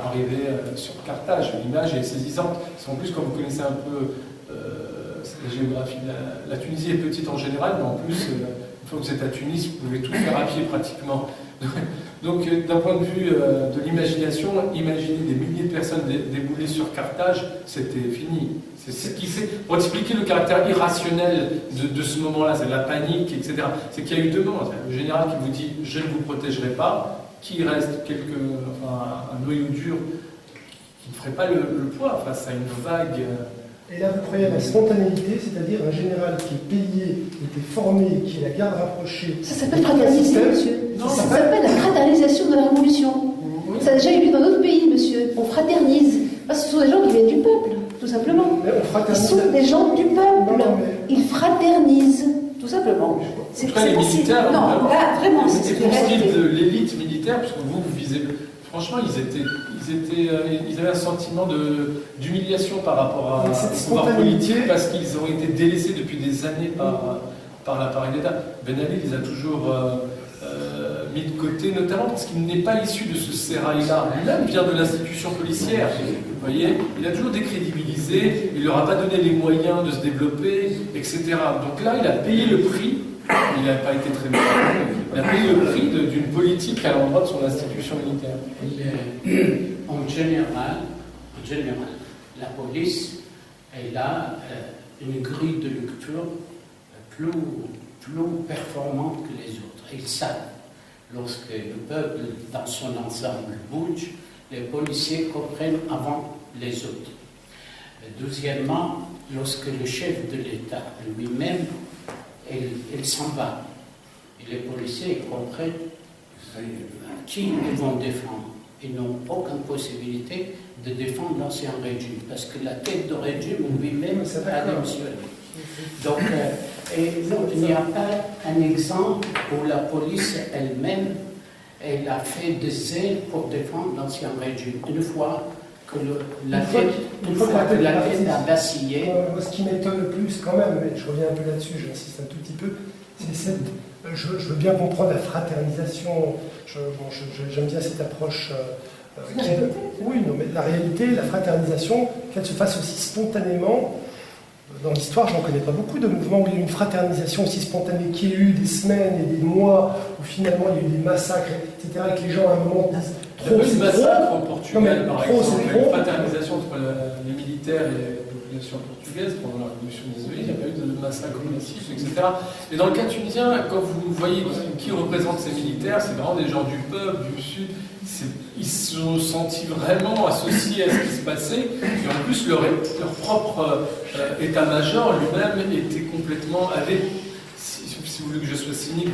arriver sur Carthage. L'image est saisissante. En plus, quand vous connaissez un peu la géographie, la Tunisie est petite en général, mais en plus, une fois que vous êtes à Tunis, vous pouvez tout faire à pied pratiquement. Donc, d'un point de vue de l'imagination, imaginer des milliers de personnes débouler sur Carthage, c'était fini. C'est ce qui fait, pour expliquer le caractère irrationnel de ce moment-là, c'est la panique, etc. C'est qu'il y a eu deux moments. Le général qui vous dit « je ne vous protégerai pas », qui reste un noyau dur qui ne ferait pas le poids face à une vague.
Et là, vous croyez à la spontanéité, c'est-à-dire un général qui est payé, qui était formé, qui est la garde rapprochée.
Ça s'appelle fraterniser, monsieur.
Non,
ça s'appelle la fraternisation de la Révolution. Oui. Ça a déjà eu lieu dans d'autres pays, monsieur. On fraternise. Parce que ce sont des gens qui viennent du peuple, tout simplement.
Mais on fraternise.
Ce sont des gens du peuple. Ils fraternisent, tout simplement.
En tout cas, les militaires,
non, là, vraiment,
c'est pour ce qui est de l'élite militaire, parce que vous visez. Franchement, ils avaient un sentiment d'humiliation par rapport au pouvoir politique parce qu'ils ont été délaissés depuis des années par l'appareil d'État. Ben Ali les a toujours mis de côté, notamment parce qu'il n'est pas issu de ce sérail-là. Lui-même vient de l'institution policière. Vous voyez, il a toujours décrédibilisé, il ne leur a pas donné les moyens de se développer, etc. Donc là, il a payé le prix. Il n'a pas été très bien. Il a payé le prix d'une politique à l'endroit de son institution militaire.
En général, la police, elle a une grille de lecture plus performante que les autres. Ils savent, lorsque le peuple dans son ensemble bouge, les policiers comprennent avant les autres. Deuxièmement, lorsque le chef de l'État lui-même il s'en va. Et les policiers comprennent qui ils vont défendre. Ils n'ont aucune possibilité de défendre l'ancien régime, parce que la tête de régime lui-même a démissionné. Donc, il n'y a pas un exemple où la police elle-même elle a fait des ailes pour défendre l'ancien régime. Une fois que la tête a vacillé.
Moi, ce qui m'étonne le plus, quand même, et je reviens un peu là-dessus, j'insiste un tout petit peu, c'est cette. Je veux bien comprendre la fraternisation, j'aime bien cette approche. Oui, non, mais la réalité, la fraternisation, qu'elle se fasse aussi spontanément. Dans l'histoire, je n'en connais pas beaucoup de mouvements où il y a eu une fraternisation aussi spontanée, qu'il y a eu des semaines et des mois où finalement il y a eu des massacres, etc., et que les gens à un moment disent
trop, c'est trop. Il y a eu une massacre au Portugal, par exemple,
une
fraternisation entre les militaires et la population portugaise pendant la révolution des Antilles, il n'y a pas eu de massacre massif, etc. Et dans le cas tunisien, quand vous voyez qui représente ces militaires, c'est vraiment des gens du peuple, du sud. ils se sont sentis vraiment associés à ce qui se passait, et en plus leur propre état-major lui-même était complètement, si vous voulez que je sois cynique,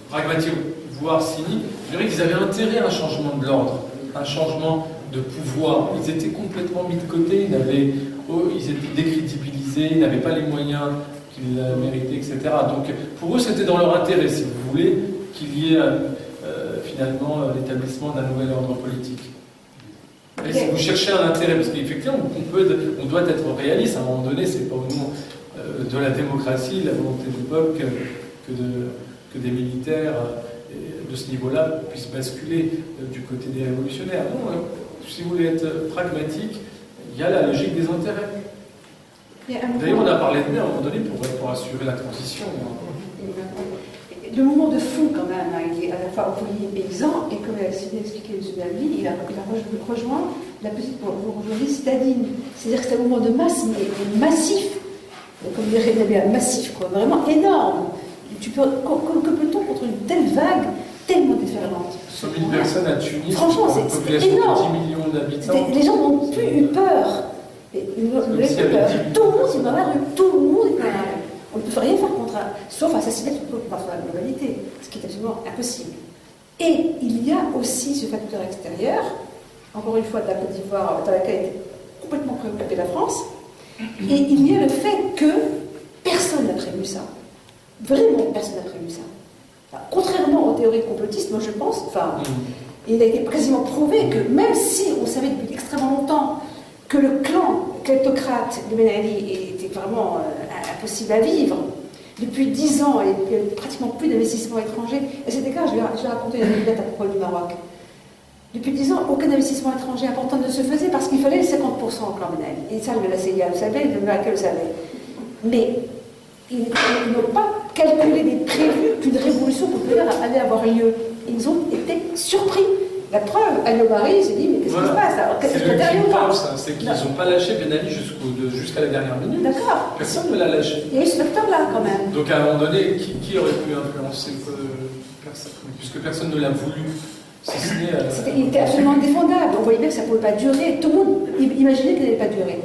pragmatique, voire cynique, je dirais qu'ils avaient intérêt à un changement de l'ordre, un changement de pouvoir. Ils étaient complètement mis de côté, ils étaient décrédibilisés, ils n'avaient pas les moyens qu'ils méritaient, etc. Donc pour eux, c'était dans leur intérêt, si vous voulez, qu'il y ait finalement l'établissement d'un nouvel ordre politique. Et si vous cherchez un intérêt, parce qu'effectivement, on doit être réaliste, à un moment donné, c'est pas au nom de la démocratie, la volonté du peuple, que des militaires de ce niveau-là puissent basculer du côté des révolutionnaires. Non, si vous voulez être pragmatique, il y a la logique des intérêts. D'ailleurs, on a parlé de lui à un moment donné pour assurer la transition.
Le mouvement de fond, quand même, il est à la fois ouvrier et paysan, et comme l'a expliqué M. Dalby, il a rejoint la petite bourgeoisie citadine. C'est-à-dire que c'est un mouvement de masse, mais massif. Comme dirait Nabil, massif, quoi, vraiment énorme. Que peut-on contre une telle vague tellement déferlante?
100 000 personnes à Tunis,
franchement, c'est énorme.
10 millions d'habitants.
Les gens n'ont plus eu peur. Tout le monde est dans la rue. Tout le monde est dans la rue. On ne peut rien faire contre sauf assassiner tout le peuple par la globalité, ce qui est absolument impossible. Et il y a aussi ce facteur extérieur, encore une fois de la Côte d'Ivoire, dans laquelle était complètement préoccupée la France, et il y a le fait que personne n'a prévu ça. Vraiment, personne n'a prévu ça. Enfin, contrairement aux théories complotistes, moi je pense, il a été quasiment prouvé que même si on savait depuis extrêmement longtemps que le clan kleptocrate de Ben Ali était vraiment impossible à vivre, depuis 10 ans, il n'y a pratiquement plus d'investissement étranger. À cet égard, je vais raconter une anecdote à propos du Maroc. Depuis 10 ans, aucun investissement étranger important ne se faisait parce qu'il fallait les 50% au clan Ben Ali. Et ça, la CIA le savait, le Marocain le savait. Mais ils n'ont pas calculé ni prévu qu'une révolution populaire allait avoir lieu. Ils ont été surpris. La preuve, Al-Yobari s'est dit, mais qu'est-ce qui se passe alors?
C'est le qui c'est qu'ils n'ont pas lâché Ben Ali jusqu'à la dernière minute.
D'accord.
Personne ne l'a lâché.
Il y a eu ce facteur-là quand même.
Donc à un moment donné, qui aurait pu influencer personne, puisque personne ne l'a voulu, si ce n'est...
Il était absolument indéfendable. On voyait bien que ça ne pouvait pas durer. Tout le monde imaginait qu'il n'allait pas durer.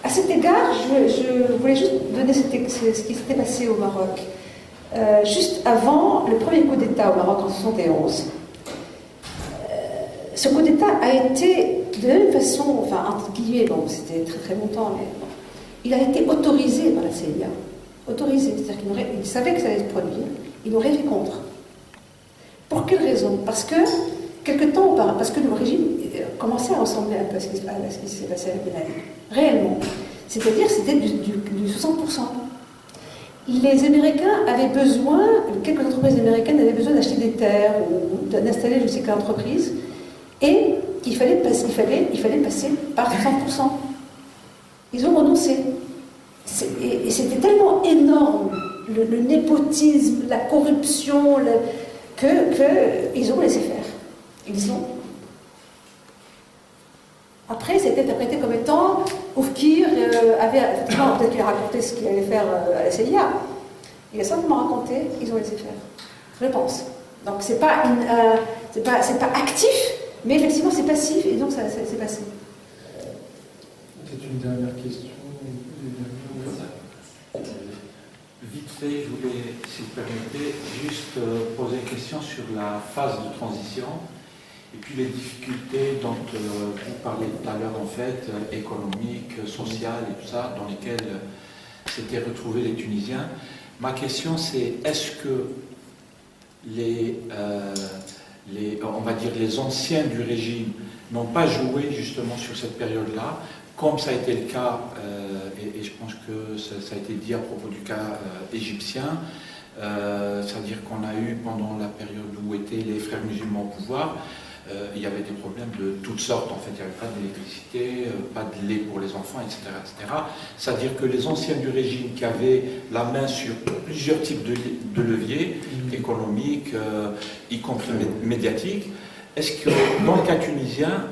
À cet égard, je voulais juste donner ce qui s'était passé au Maroc. Juste avant le premier coup d'État au Maroc en 1971, ce coup d'État a été, de la même façon, enfin, entre guillemets, bon, c'était très très longtemps, mais bon, il a été autorisé par la CIA. Autorisé, c'est-à-dire qu'ils savaient que ça allait se produire, ils n'ont rien fait contre. Pour quelle raison? Parce que, quelque temps auparavant, parce que le régime commençait à ressembler un peu à ce qui s'est passé avec Ben Ali. Réellement. C'est-à-dire, c'était du 60%. Les Américains avaient besoin, quelques entreprises américaines avaient besoin d'acheter des terres ou d'installer je ne sais quelle entreprise, et il fallait passer par 60%. Ils ont renoncé. Et c'était tellement énorme, le népotisme, la corruption, qu'ils ont laissé faire. Après, c'était interprété comme étant Oufkir avait effectivement, peut-être qu'il a raconté ce qu'il allait faire à la CIA. Il a simplement raconté, ils ont laissé faire. Je pense. Donc c'est pas actif, mais effectivement c'est passif, et donc c'est passé.
C'est une dernière question.
Vite fait, je voulais, si vous permettez, juste poser une question sur la phase de transition et puis les difficultés dont vous parliez tout à l'heure, en fait, économiques, sociales et tout ça, dans lesquelles s'étaient retrouvés les Tunisiens. Ma question, c'est est-ce que on va dire les anciens du régime n'ont pas joué justement sur cette période-là, comme ça a été le cas, et je pense que ça a été dit à propos du cas égyptien, c'est-à-dire qu'on a eu pendant la période où étaient les frères musulmans au pouvoir, il y avait des problèmes de toutes sortes, en fait, il n'y avait pas d'électricité, pas de lait pour les enfants, etc. etc. C'est-à-dire que les anciens du régime qui avaient la main sur plusieurs types de leviers, économiques, y compris médiatiques, est-ce que dans le cas tunisien,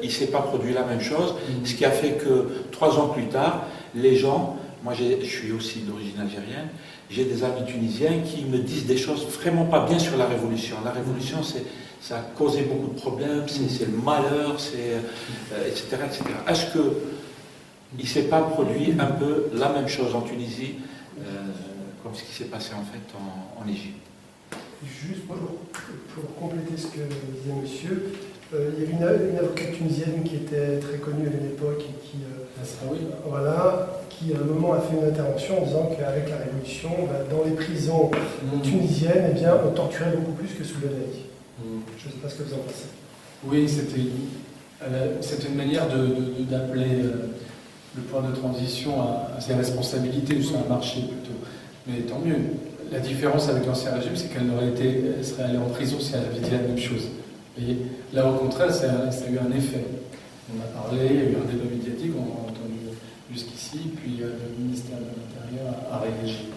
il ne s'est pas produit la même chose, ce qui a fait que 3 ans plus tard, les gens, moi je suis aussi d'origine algérienne, j'ai des amis tunisiens qui me disent des choses vraiment pas bien sur la révolution. La révolution, ça a causé beaucoup de problèmes, c'est le malheur, etc., etc. Est-ce qu'il ne s'est pas produit un peu la même chose en Tunisie, comme ce qui s'est passé en fait en Égypte?
Juste pour compléter ce que disait monsieur, il y avait une avocate tunisienne qui était très connue à une époque et qui, qui à un moment a fait une intervention en disant qu'avec la Révolution, dans les prisons tunisiennes, eh bien, on torturait beaucoup plus que sous le Nadi. Je ne sais pas ce que vous en pensez.
Oui, c'était une manière d'appeler le point de transition à ses responsabilités, ou sur un marché plutôt. Mais tant mieux. La différence avec l'Ancien Régime, c'est elle serait allée en prison si elle avait dit la même chose. Vous voyez, là, au contraire, ça a eu un effet. On a parlé, il y a eu un débat médiatique, on a entendu jusqu'ici, puis le ministère de l'Intérieur a réagi.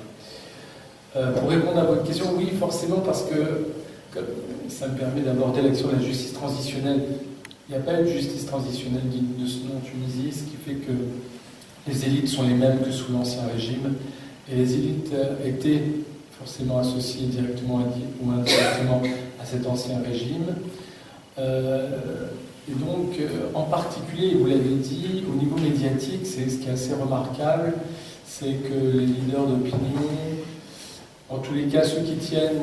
Pour répondre à votre question, oui, forcément, parce que ça me permet d'aborder l'action de la justice transitionnelle. Il n'y a pas de justice transitionnelle digne de ce nom en Tunisie, ce qui fait que les élites sont les mêmes que sous l'Ancien Régime, et les élites étaient forcément associées directement ou indirectement à cet Ancien Régime. Et donc, en particulier, vous l'avez dit, au niveau médiatique, c'est ce qui est assez remarquable, c'est que les leaders d'opinion, en tous les cas ceux qui tiennent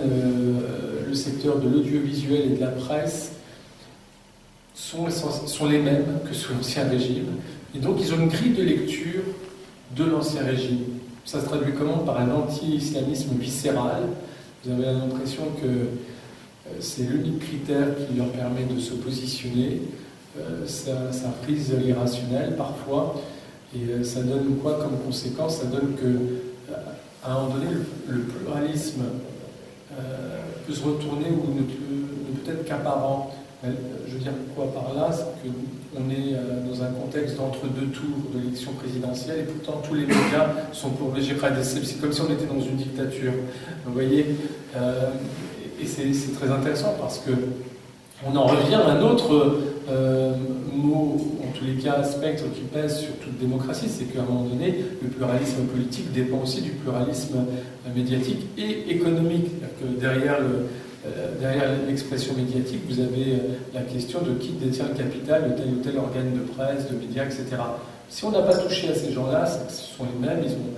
le secteur de l'audiovisuel et de la presse, sont les mêmes que sous l'Ancien Régime. Et donc, ils ont une grille de lecture de l'Ancien Régime. Ça se traduit comment? Par un anti-islamisme viscéral. Vous avez l'impression que c'est l'unique critère qui leur permet de se positionner. Ça frise l'irrationnel parfois. Et ça donne quoi comme conséquence? Ça donne que, à un moment donné, le pluralisme peut se retourner ou ne peut être qu'apparent. Je veux dire quoi par là? C'est qu'on est dans un contexte d'entre-deux tours de l'élection présidentielle et pourtant tous les médias sont pour le Jihad. C'est comme si on était dans une dictature. Vous voyez, et c'est très intéressant parce que on en revient à un autre mot, en tous les cas, spectre qui pèse sur toute démocratie, c'est qu'à un moment donné, le pluralisme politique dépend aussi du pluralisme médiatique et économique. C'est-à-dire que derrière l'expression médiatique, vous avez la question de qui détient le capital de tel ou tel organe de presse, de médias, etc. Si on n'a pas touché à ces gens-là, ce sont les mêmes, ils ont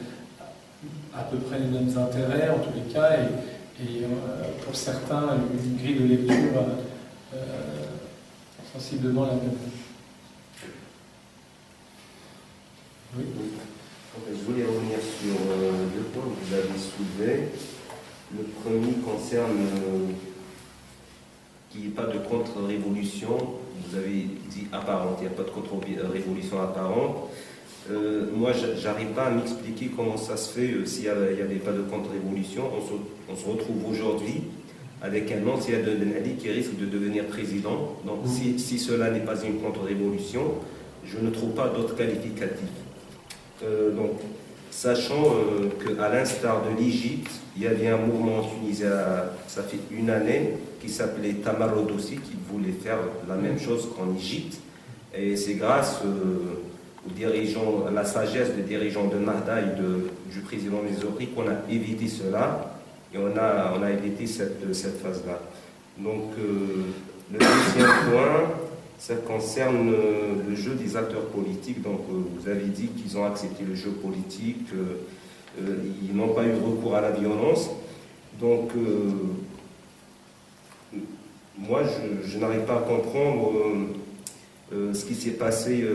à peu près les mêmes intérêts en tous les cas, et pour certains, une grille de lecture sensiblement la même. Oui.
Je voulais revenir sur deux points que vous avez soulevés. Le premier concerne qu'il n'y ait pas de contre-révolution. Vous avez dit apparente, il n'y a pas de contre-révolution apparente. Moi, je n'arrive pas à m'expliquer comment ça se fait s'il n'y avait pas de contre-révolution. On se retrouve aujourd'hui avec un ancien de Ben Ali qui risque de devenir président. Donc, si cela n'est pas une contre-révolution, je ne trouve pas d'autres qualificatifs. Donc, sachant qu'à l'instar de l'Égypte, il y avait un mouvement en Tunisie, ça fait une année, qui s'appelait Tamarod aussi, qui voulait faire la même chose qu'en Égypte. Et c'est grâce aux dirigeants, à la sagesse des dirigeants de Nahda et du président Mezzouri qu'on a évité cela. Et on a évité cette phase-là. Donc, le deuxième point, ça concerne le jeu des acteurs politiques. Donc, vous avez dit qu'ils ont accepté le jeu politique, ils n'ont pas eu recours à la violence. Donc, moi, je n'arrive pas à comprendre ce qui s'est passé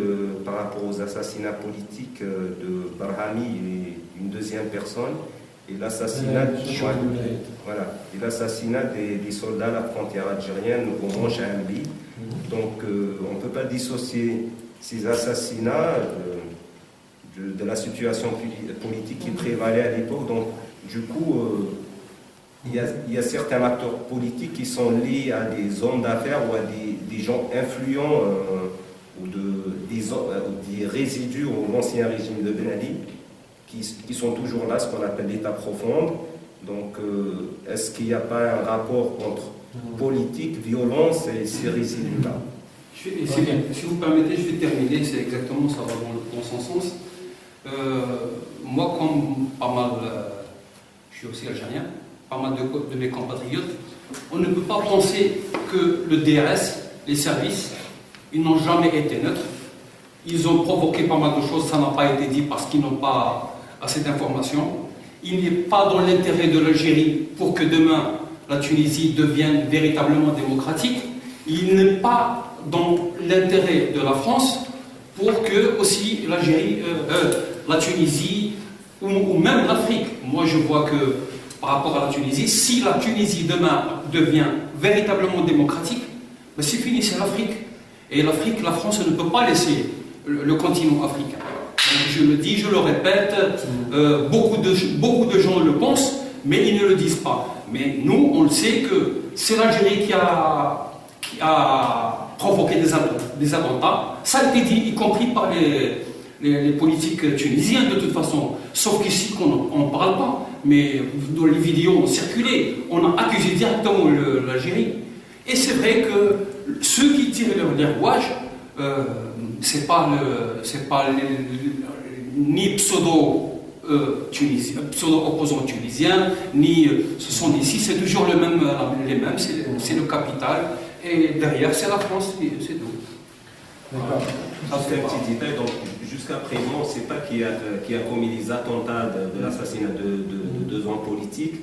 par rapport aux assassinats politiques de Barhami et une deuxième personne. Et l'assassinat des soldats à la frontière algérienne au Mont Jahambi. Donc on ne peut pas dissocier ces assassinats de la situation politique qui prévalait à l'époque. Donc du coup, il y a certains acteurs politiques qui sont liés à des hommes d'affaires ou à des gens influents ou des résidus de l'ancien régime de Ben Ali. Qui sont toujours là, ce qu'on appelle l'état profond. Donc, est-ce qu'il n'y a pas un rapport entre politique, violence et ces résidus-là?
Si vous permettez, je vais terminer, c'est exactement, ça va dans son sens. Moi, comme pas mal, je suis aussi algérien, pas mal de mes compatriotes, on ne peut pas penser que le DRS, les services, ils n'ont jamais été neutres. Ils ont provoqué pas mal de choses, ça n'a pas été dit parce qu'ils n'ont pas assez d'informations. Il n'est pas dans l'intérêt de l'Algérie pour que demain la Tunisie devienne véritablement démocratique. Il n'est pas dans l'intérêt de la France pour que aussi l'Algérie, la Tunisie ou même l'Afrique. Moi je vois que par rapport à la Tunisie, si la Tunisie demain devient véritablement démocratique, ben c'est fini, c'est l'Afrique. Et l'Afrique, la France ne peut pas laisser le continent africain. Donc, je le dis, je le répète, beaucoup de gens le pensent, mais ils ne le disent pas. Mais nous, on le sait que c'est l'Algérie qui a provoqué des attentats. Ça a été dit, y compris par les politiques tunisiens de toute façon. Sauf qu'ici, on ne parle pas. Mais dans les vidéos ont circulé, on a accusé directement l'Algérie. Et c'est vrai que ceux qui tirent les rouages, c'est pas ni pseudo-opposants tunisiens, ni ce sont ici, c'est toujours les mêmes, c'est le capital, et derrière c'est la France, c'est tout.
Voilà. Ça c'est un petit détail, donc jusqu'à présent, on ne sait pas qui a commis les attentats de l'assassinat de 2 hommes politiques.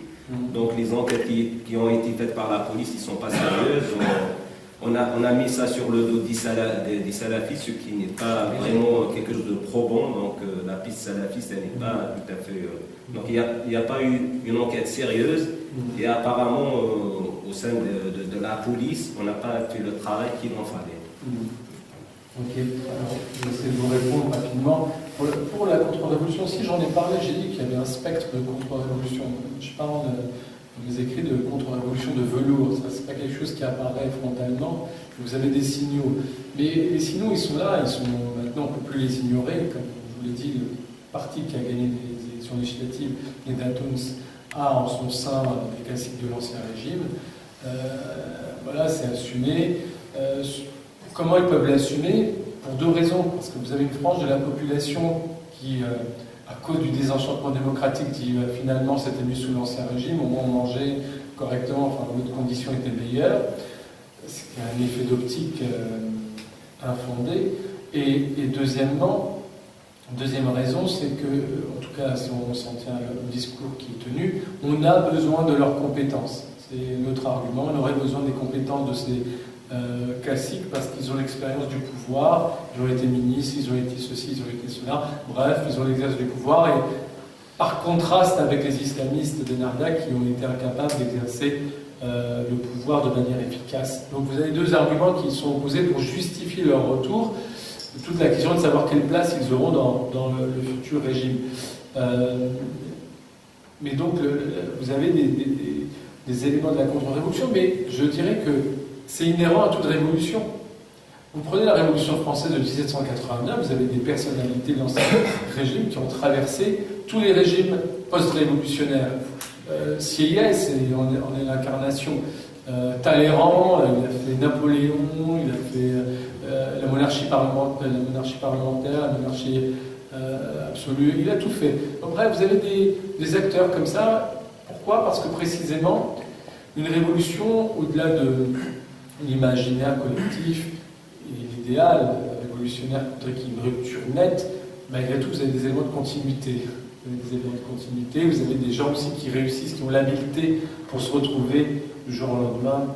Donc les enquêtes qui ont été faites par la police, ils ne sont pas sérieuses. On a mis ça sur le dos des salafistes, ce qui n'est pas vraiment quelque chose de probant. Donc la piste salafiste, elle n'est pas tout à fait... donc il n'y a pas eu une enquête sérieuse. Et apparemment, au sein de la police, on n'a pas fait le travail qu'il en fallait.
Ok, alors je vais essayer de vous répondre rapidement. Pour la contre-révolution, si j'en ai parlé, j'ai dit qu'il y avait un spectre de contre-révolution. Je parle dans mes écrits de contre-révolution de velours. Ça, c'est pas quelque chose qui apparaît frontalement. Vous avez des signaux. Mais les signaux, ils sont là, ils sont maintenant, on ne peut plus les ignorer. Comme je vous l'ai dit, le parti qui a gagné les élections législatives, les Datouns, a en son sein des classiques de l'ancien régime. Voilà, c'est assumé. Comment ils peuvent l'assumer? Pour 2 raisons. Parce que vous avez une frange de la population qui, à cause du désenchantement démocratique, dit finalement c'était mieux sous l'ancien régime, au moins on mangeait correctement, enfin notre condition était meilleure. C'est un effet d'optique infondé. Et deuxièmement, deuxième raison, c'est que, en tout cas si on s'en tient au discours qui est tenu, on a besoin de leurs compétences. C'est notre argument, on aurait besoin des compétences de ces classiques parce qu'ils ont l'expérience du pouvoir, ils ont été ministres, ils ont été ceci, ils ont été cela, bref, ils ont l'exercice du pouvoir et par contraste avec les islamistes d'Ennahda qui ont été incapables d'exercer le pouvoir de manière efficace. Donc vous avez 2 arguments qui sont opposés pour justifier leur retour, toute la question de savoir quelle place ils auront dans le futur régime. Mais donc vous avez des éléments de la contre-révolution, mais je dirais que c'est inhérent à toute révolution. Vous prenez la Révolution française de 1789, vous avez des personnalités de l'ancien régime qui ont traversé tous les régimes post-révolutionnaires. Sieyès, on est l'incarnation. Talleyrand, il a fait Napoléon, il a fait la monarchie parlementaire, la monarchie absolue, il a tout fait. Donc, bref, vous avez des acteurs comme ça. Pourquoi? Parce que précisément, une révolution, au-delà de l'imaginaire collectif et l'idéal révolutionnaire voudrait qu'il y ait une rupture nette, malgré tout, vous avez des éléments de continuité. Vous avez des éléments de continuité, vous avez des gens aussi qui réussissent, qui ont l'habileté pour se retrouver du jour au lendemain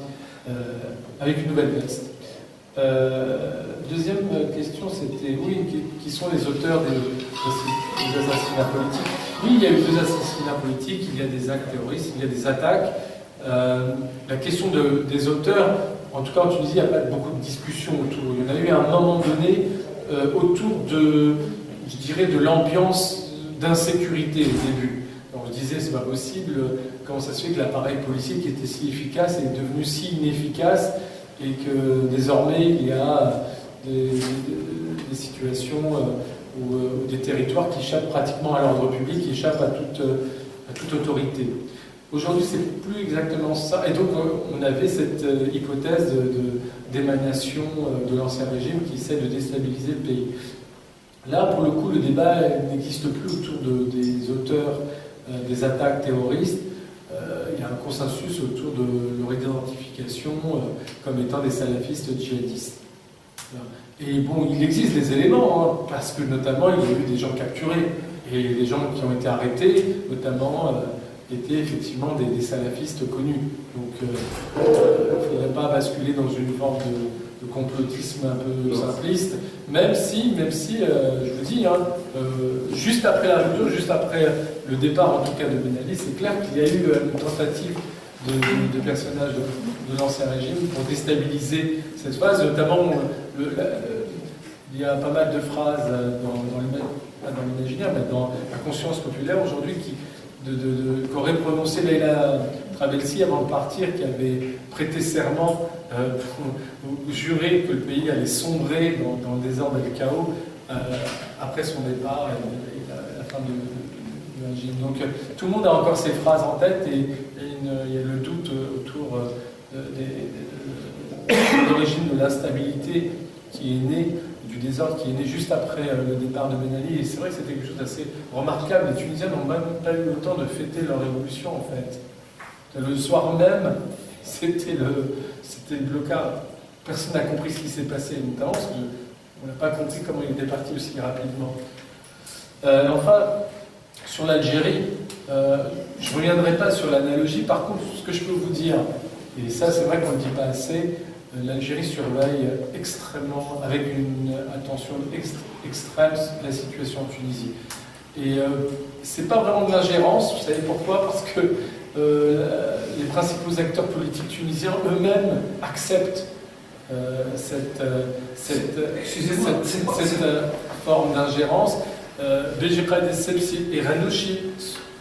avec une nouvelle veste. Deuxième question, c'était, oui, qui sont les auteurs des assassinats politiques? Oui, il y a eu 2 assassinats politiques, il y a des actes terroristes, il y a des attaques. La question des auteurs, en tout cas en Tunisie, il n'y a pas beaucoup de discussions autour. Il y en a eu à un moment donné autour de, je dirais, de l'ambiance d'insécurité au début. Donc je disais, c'est pas possible, comment ça se fait que l'appareil policier qui était si efficace est devenu si inefficace et que désormais il y a des situations ou des territoires qui échappent pratiquement à l'ordre public, qui échappent à toute autorité. Aujourd'hui, c'est plus exactement ça. Et donc, on avait cette hypothèse d'émanation de l'ancien régime qui essaie de déstabiliser le pays. Là, pour le coup, le débat n'existe plus autour des auteurs des attaques terroristes. Il y a consensus autour de leur identification comme étant des salafistes djihadistes. Et bon, il existe des éléments, parce que notamment il y a eu des gens capturés, et les gens qui ont été arrêtés, notamment, étaient effectivement des salafistes connus. Donc il ne faudrait pas basculer dans une forme de complotisme un peu simpliste, même si je vous dis, juste après la rupture, juste après le départ en tout cas de Ben Ali, c'est clair qu'il y a eu une tentative de personnages de l'ancien régime pour déstabiliser cette phase, notamment il y a pas mal de phrases dans l'imaginaire, mais dans la conscience populaire aujourd'hui qu'aurait prononcé Leïla Trabelsi avant de partir, qui avait prêté serment pour jurer que le pays allait sombrer dans le désordre et le chaos après son départ et la fin du régime. Donc tout le monde a encore ces phrases en tête et il y a le doute autour de l'origine de l'instabilité qui est née, du désordre qui est né juste après le départ de Ben Ali. Et c'est vrai que c'était quelque chose d'assez remarquable. Les Tunisiens n'ont même pas eu le temps de fêter leur révolution, en fait. Le soir même, c'était le blocage. Personne n'a compris ce qui s'est passé, notamment parce qu'on n'a pas compris comment il était parti aussi rapidement. Enfin, sur l'Algérie, je ne reviendrai pas sur l'analogie. Par contre, ce que je peux vous dire, et ça c'est vrai qu'on ne le dit pas assez, l'Algérie surveille extrêmement, avec une attention extrême, la situation en Tunisie. Et c'est pas vraiment de l'ingérence, vous savez pourquoi? Parce que les principaux acteurs politiques tunisiens eux-mêmes acceptent cette forme d'ingérence. Béji Qaïd Essebsi et Ranouchi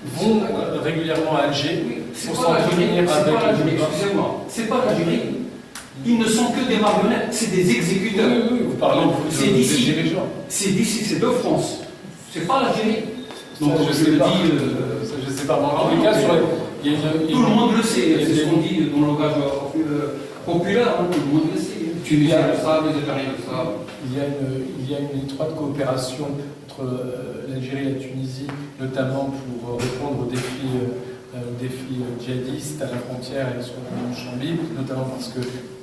vont régulièrement à Alger pour s'entretenir avec les...
Excusez-moi, c'est pas l'Algérie. Ils ne sont que des marionnettes, c'est des exécuteurs.
Oui, vous parlez
des dirigeants. C'est d'ici, c'est de France. C'est pas l'Algérie. Donc je sais pas.
Je sais pas. En tout cas,
tout le monde le sait. C'est ce qu'on dit dans le langage populaire. Tout le monde le sait. Tunisiens le savent, les Algériens le savent.
Il y a une étroite coopération entre l'Algérie et la Tunisie, notamment pour répondre aux défis djihadistes à la frontière et sur le Chambly, notamment parce que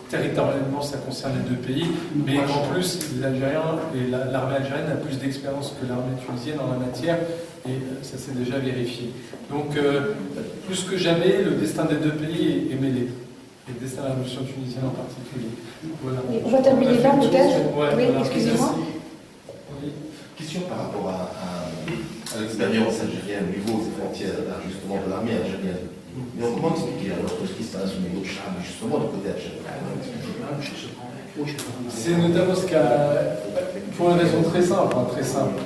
territorialement ça concerne les deux pays, mais en plus les Algériens et l'armée algérienne a plus d'expérience que l'armée tunisienne en la matière, et ça s'est déjà vérifié. Donc plus que jamais, le destin des deux pays est mêlé. Et le destin de la révolution tunisienne en particulier. Voilà.
On va terminer là, peut-être.
Ouais,
oui,
voilà.
excusez-moi.
Oui.
Question par rapport à l'expérience algérienne au niveau des frontières, là, justement, de l'armée algérienne. Mais comment expliquer alors ce qui se passe au niveau de Cham, justement, du côté algérien?
C'est notamment ce qu'a, pour une raison très simple.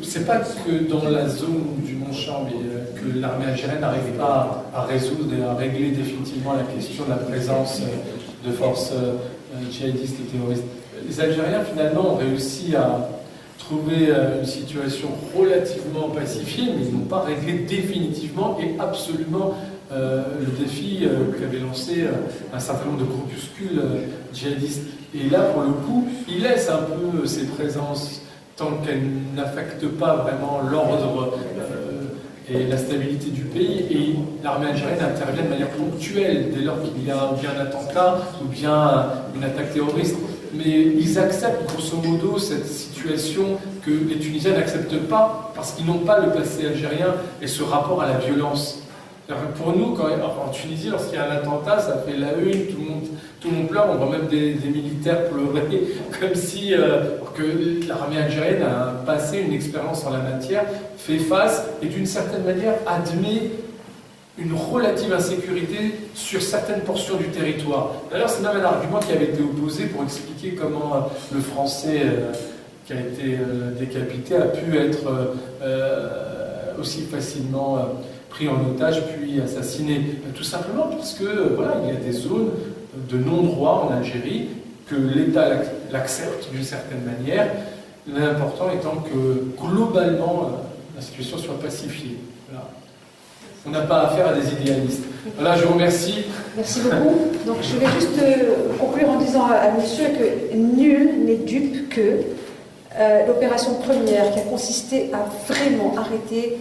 C'est pas que dans la zone du Mont Chambly que l'armée algérienne n'arrive pas à résoudre et à régler définitivement la question de la présence de forces djihadistes et terroristes. Les Algériens, finalement, ont réussi à trouver une situation relativement pacifiée, mais ils n'ont pas réglé définitivement et absolument le défi qu'avait lancé un certain nombre de groupuscules djihadistes. Et là, pour le coup, ils laissent un peu ces présences tant qu'elles n'affectent pas vraiment l'ordre et la stabilité du pays, et l'armée algérienne intervient de manière ponctuelle dès lors qu'il y a bien un attentat ou bien une attaque terroriste. Mais ils acceptent grosso modo cette situation que les Tunisiens n'acceptent pas parce qu'ils n'ont pas le passé algérien et ce rapport à la violence. Pour nous, en Tunisie, lorsqu'il y a un attentat, ça fait la une, tout le monde pleure, on voit même des militaires pleurer, comme si que l'armée algérienne a un passé, une expérience en la matière, fait face et d'une certaine manière admet une relative insécurité sur certaines portions du territoire. D'ailleurs, c'est même un argument qui avait été opposé pour expliquer comment le Français qui a été décapité a pu être aussi facilement pris en otage puis assassiné. Tout simplement parce que voilà, il y a des zones de non-droit en Algérie que l'État l'accepte d'une certaine manière, l'important étant que globalement la situation soit pacifiée. Voilà. On n'a pas affaire à des idéalistes. Voilà, je vous remercie.
Merci beaucoup. Donc je vais juste conclure en disant à monsieur que nul n'est dupe que l'opération première qui a consisté à vraiment arrêter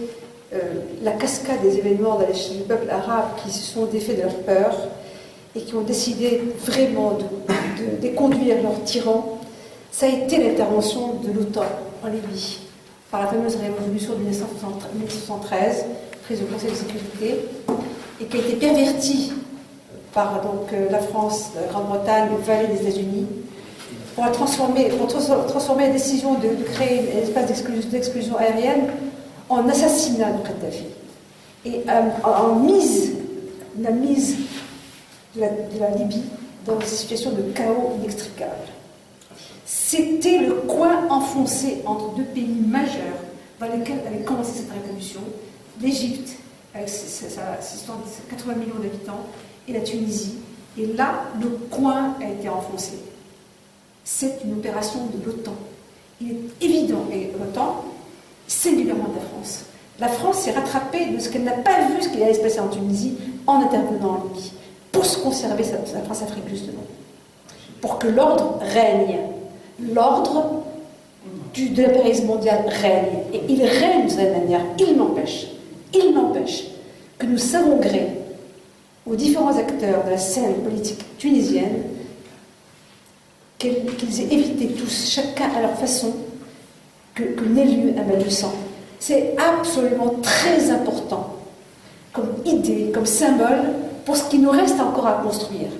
la cascade des événements dans l'échelle du peuple arabe qui se sont défaits de leur peur et qui ont décidé vraiment de déconduire leurs tyrans, ça a été l'intervention de l'OTAN en Libye, par la fameuse résolution de 1973, prise au Conseil de sécurité, et qui a été pervertie par la France, la Grande-Bretagne, le valet des États-Unis, pour transformer la décision de créer un espace d'exclusion aérienne en assassinat de Kadhafi. Et la mise de la Libye dans une situation de chaos inextricable. C'était le coin enfoncé entre deux pays majeurs dans lesquels avait commencé cette révolution, l'Égypte, avec ses 80 millions d'habitants, et la Tunisie. Et là, le coin a été enfoncé. C'est une opération de l'OTAN. Il est évident, et l'OTAN, singulièrement de la France. La France s'est rattrapée de ce qu'elle n'a pas vu, ce qui allait se passer en Tunisie, en intervenant en Libye, pour se conserver sa France-Afrique, justement. Pour que l'ordre règne. L'ordre de l'impérialisme mondial règne. Et il règne de cette manière. Il n'empêche que nous savons gré aux différents acteurs de la scène politique tunisienne qu'ils aient évité tous, chacun à leur façon, que n'ait lieu un bain de sang. C'est absolument très important comme idée, comme symbole, pour ce qui nous reste encore à construire,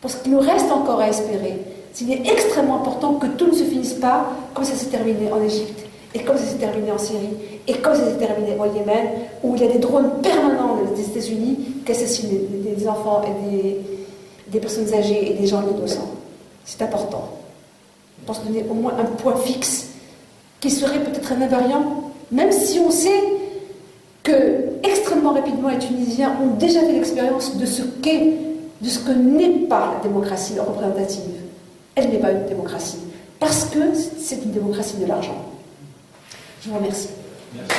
pour ce qui nous reste encore à espérer. Il est extrêmement important que tout ne se finisse pas comme ça s'est terminé en Égypte, et comme ça s'est terminé en Syrie, et comme ça s'est terminé au Yémen, où il y a des drones permanents des États-Unis qui assassinent des enfants et des personnes âgées et des gens innocents. C'est important. Je pense donner au moins un point fixe qui serait peut-être un invariant, même si on sait que extrêmement rapidement les Tunisiens ont déjà fait l'expérience de ce que n'est pas la démocratie représentative. Elle n'est pas une démocratie, parce que c'est une démocratie de l'argent. Je vous remercie.
Merci.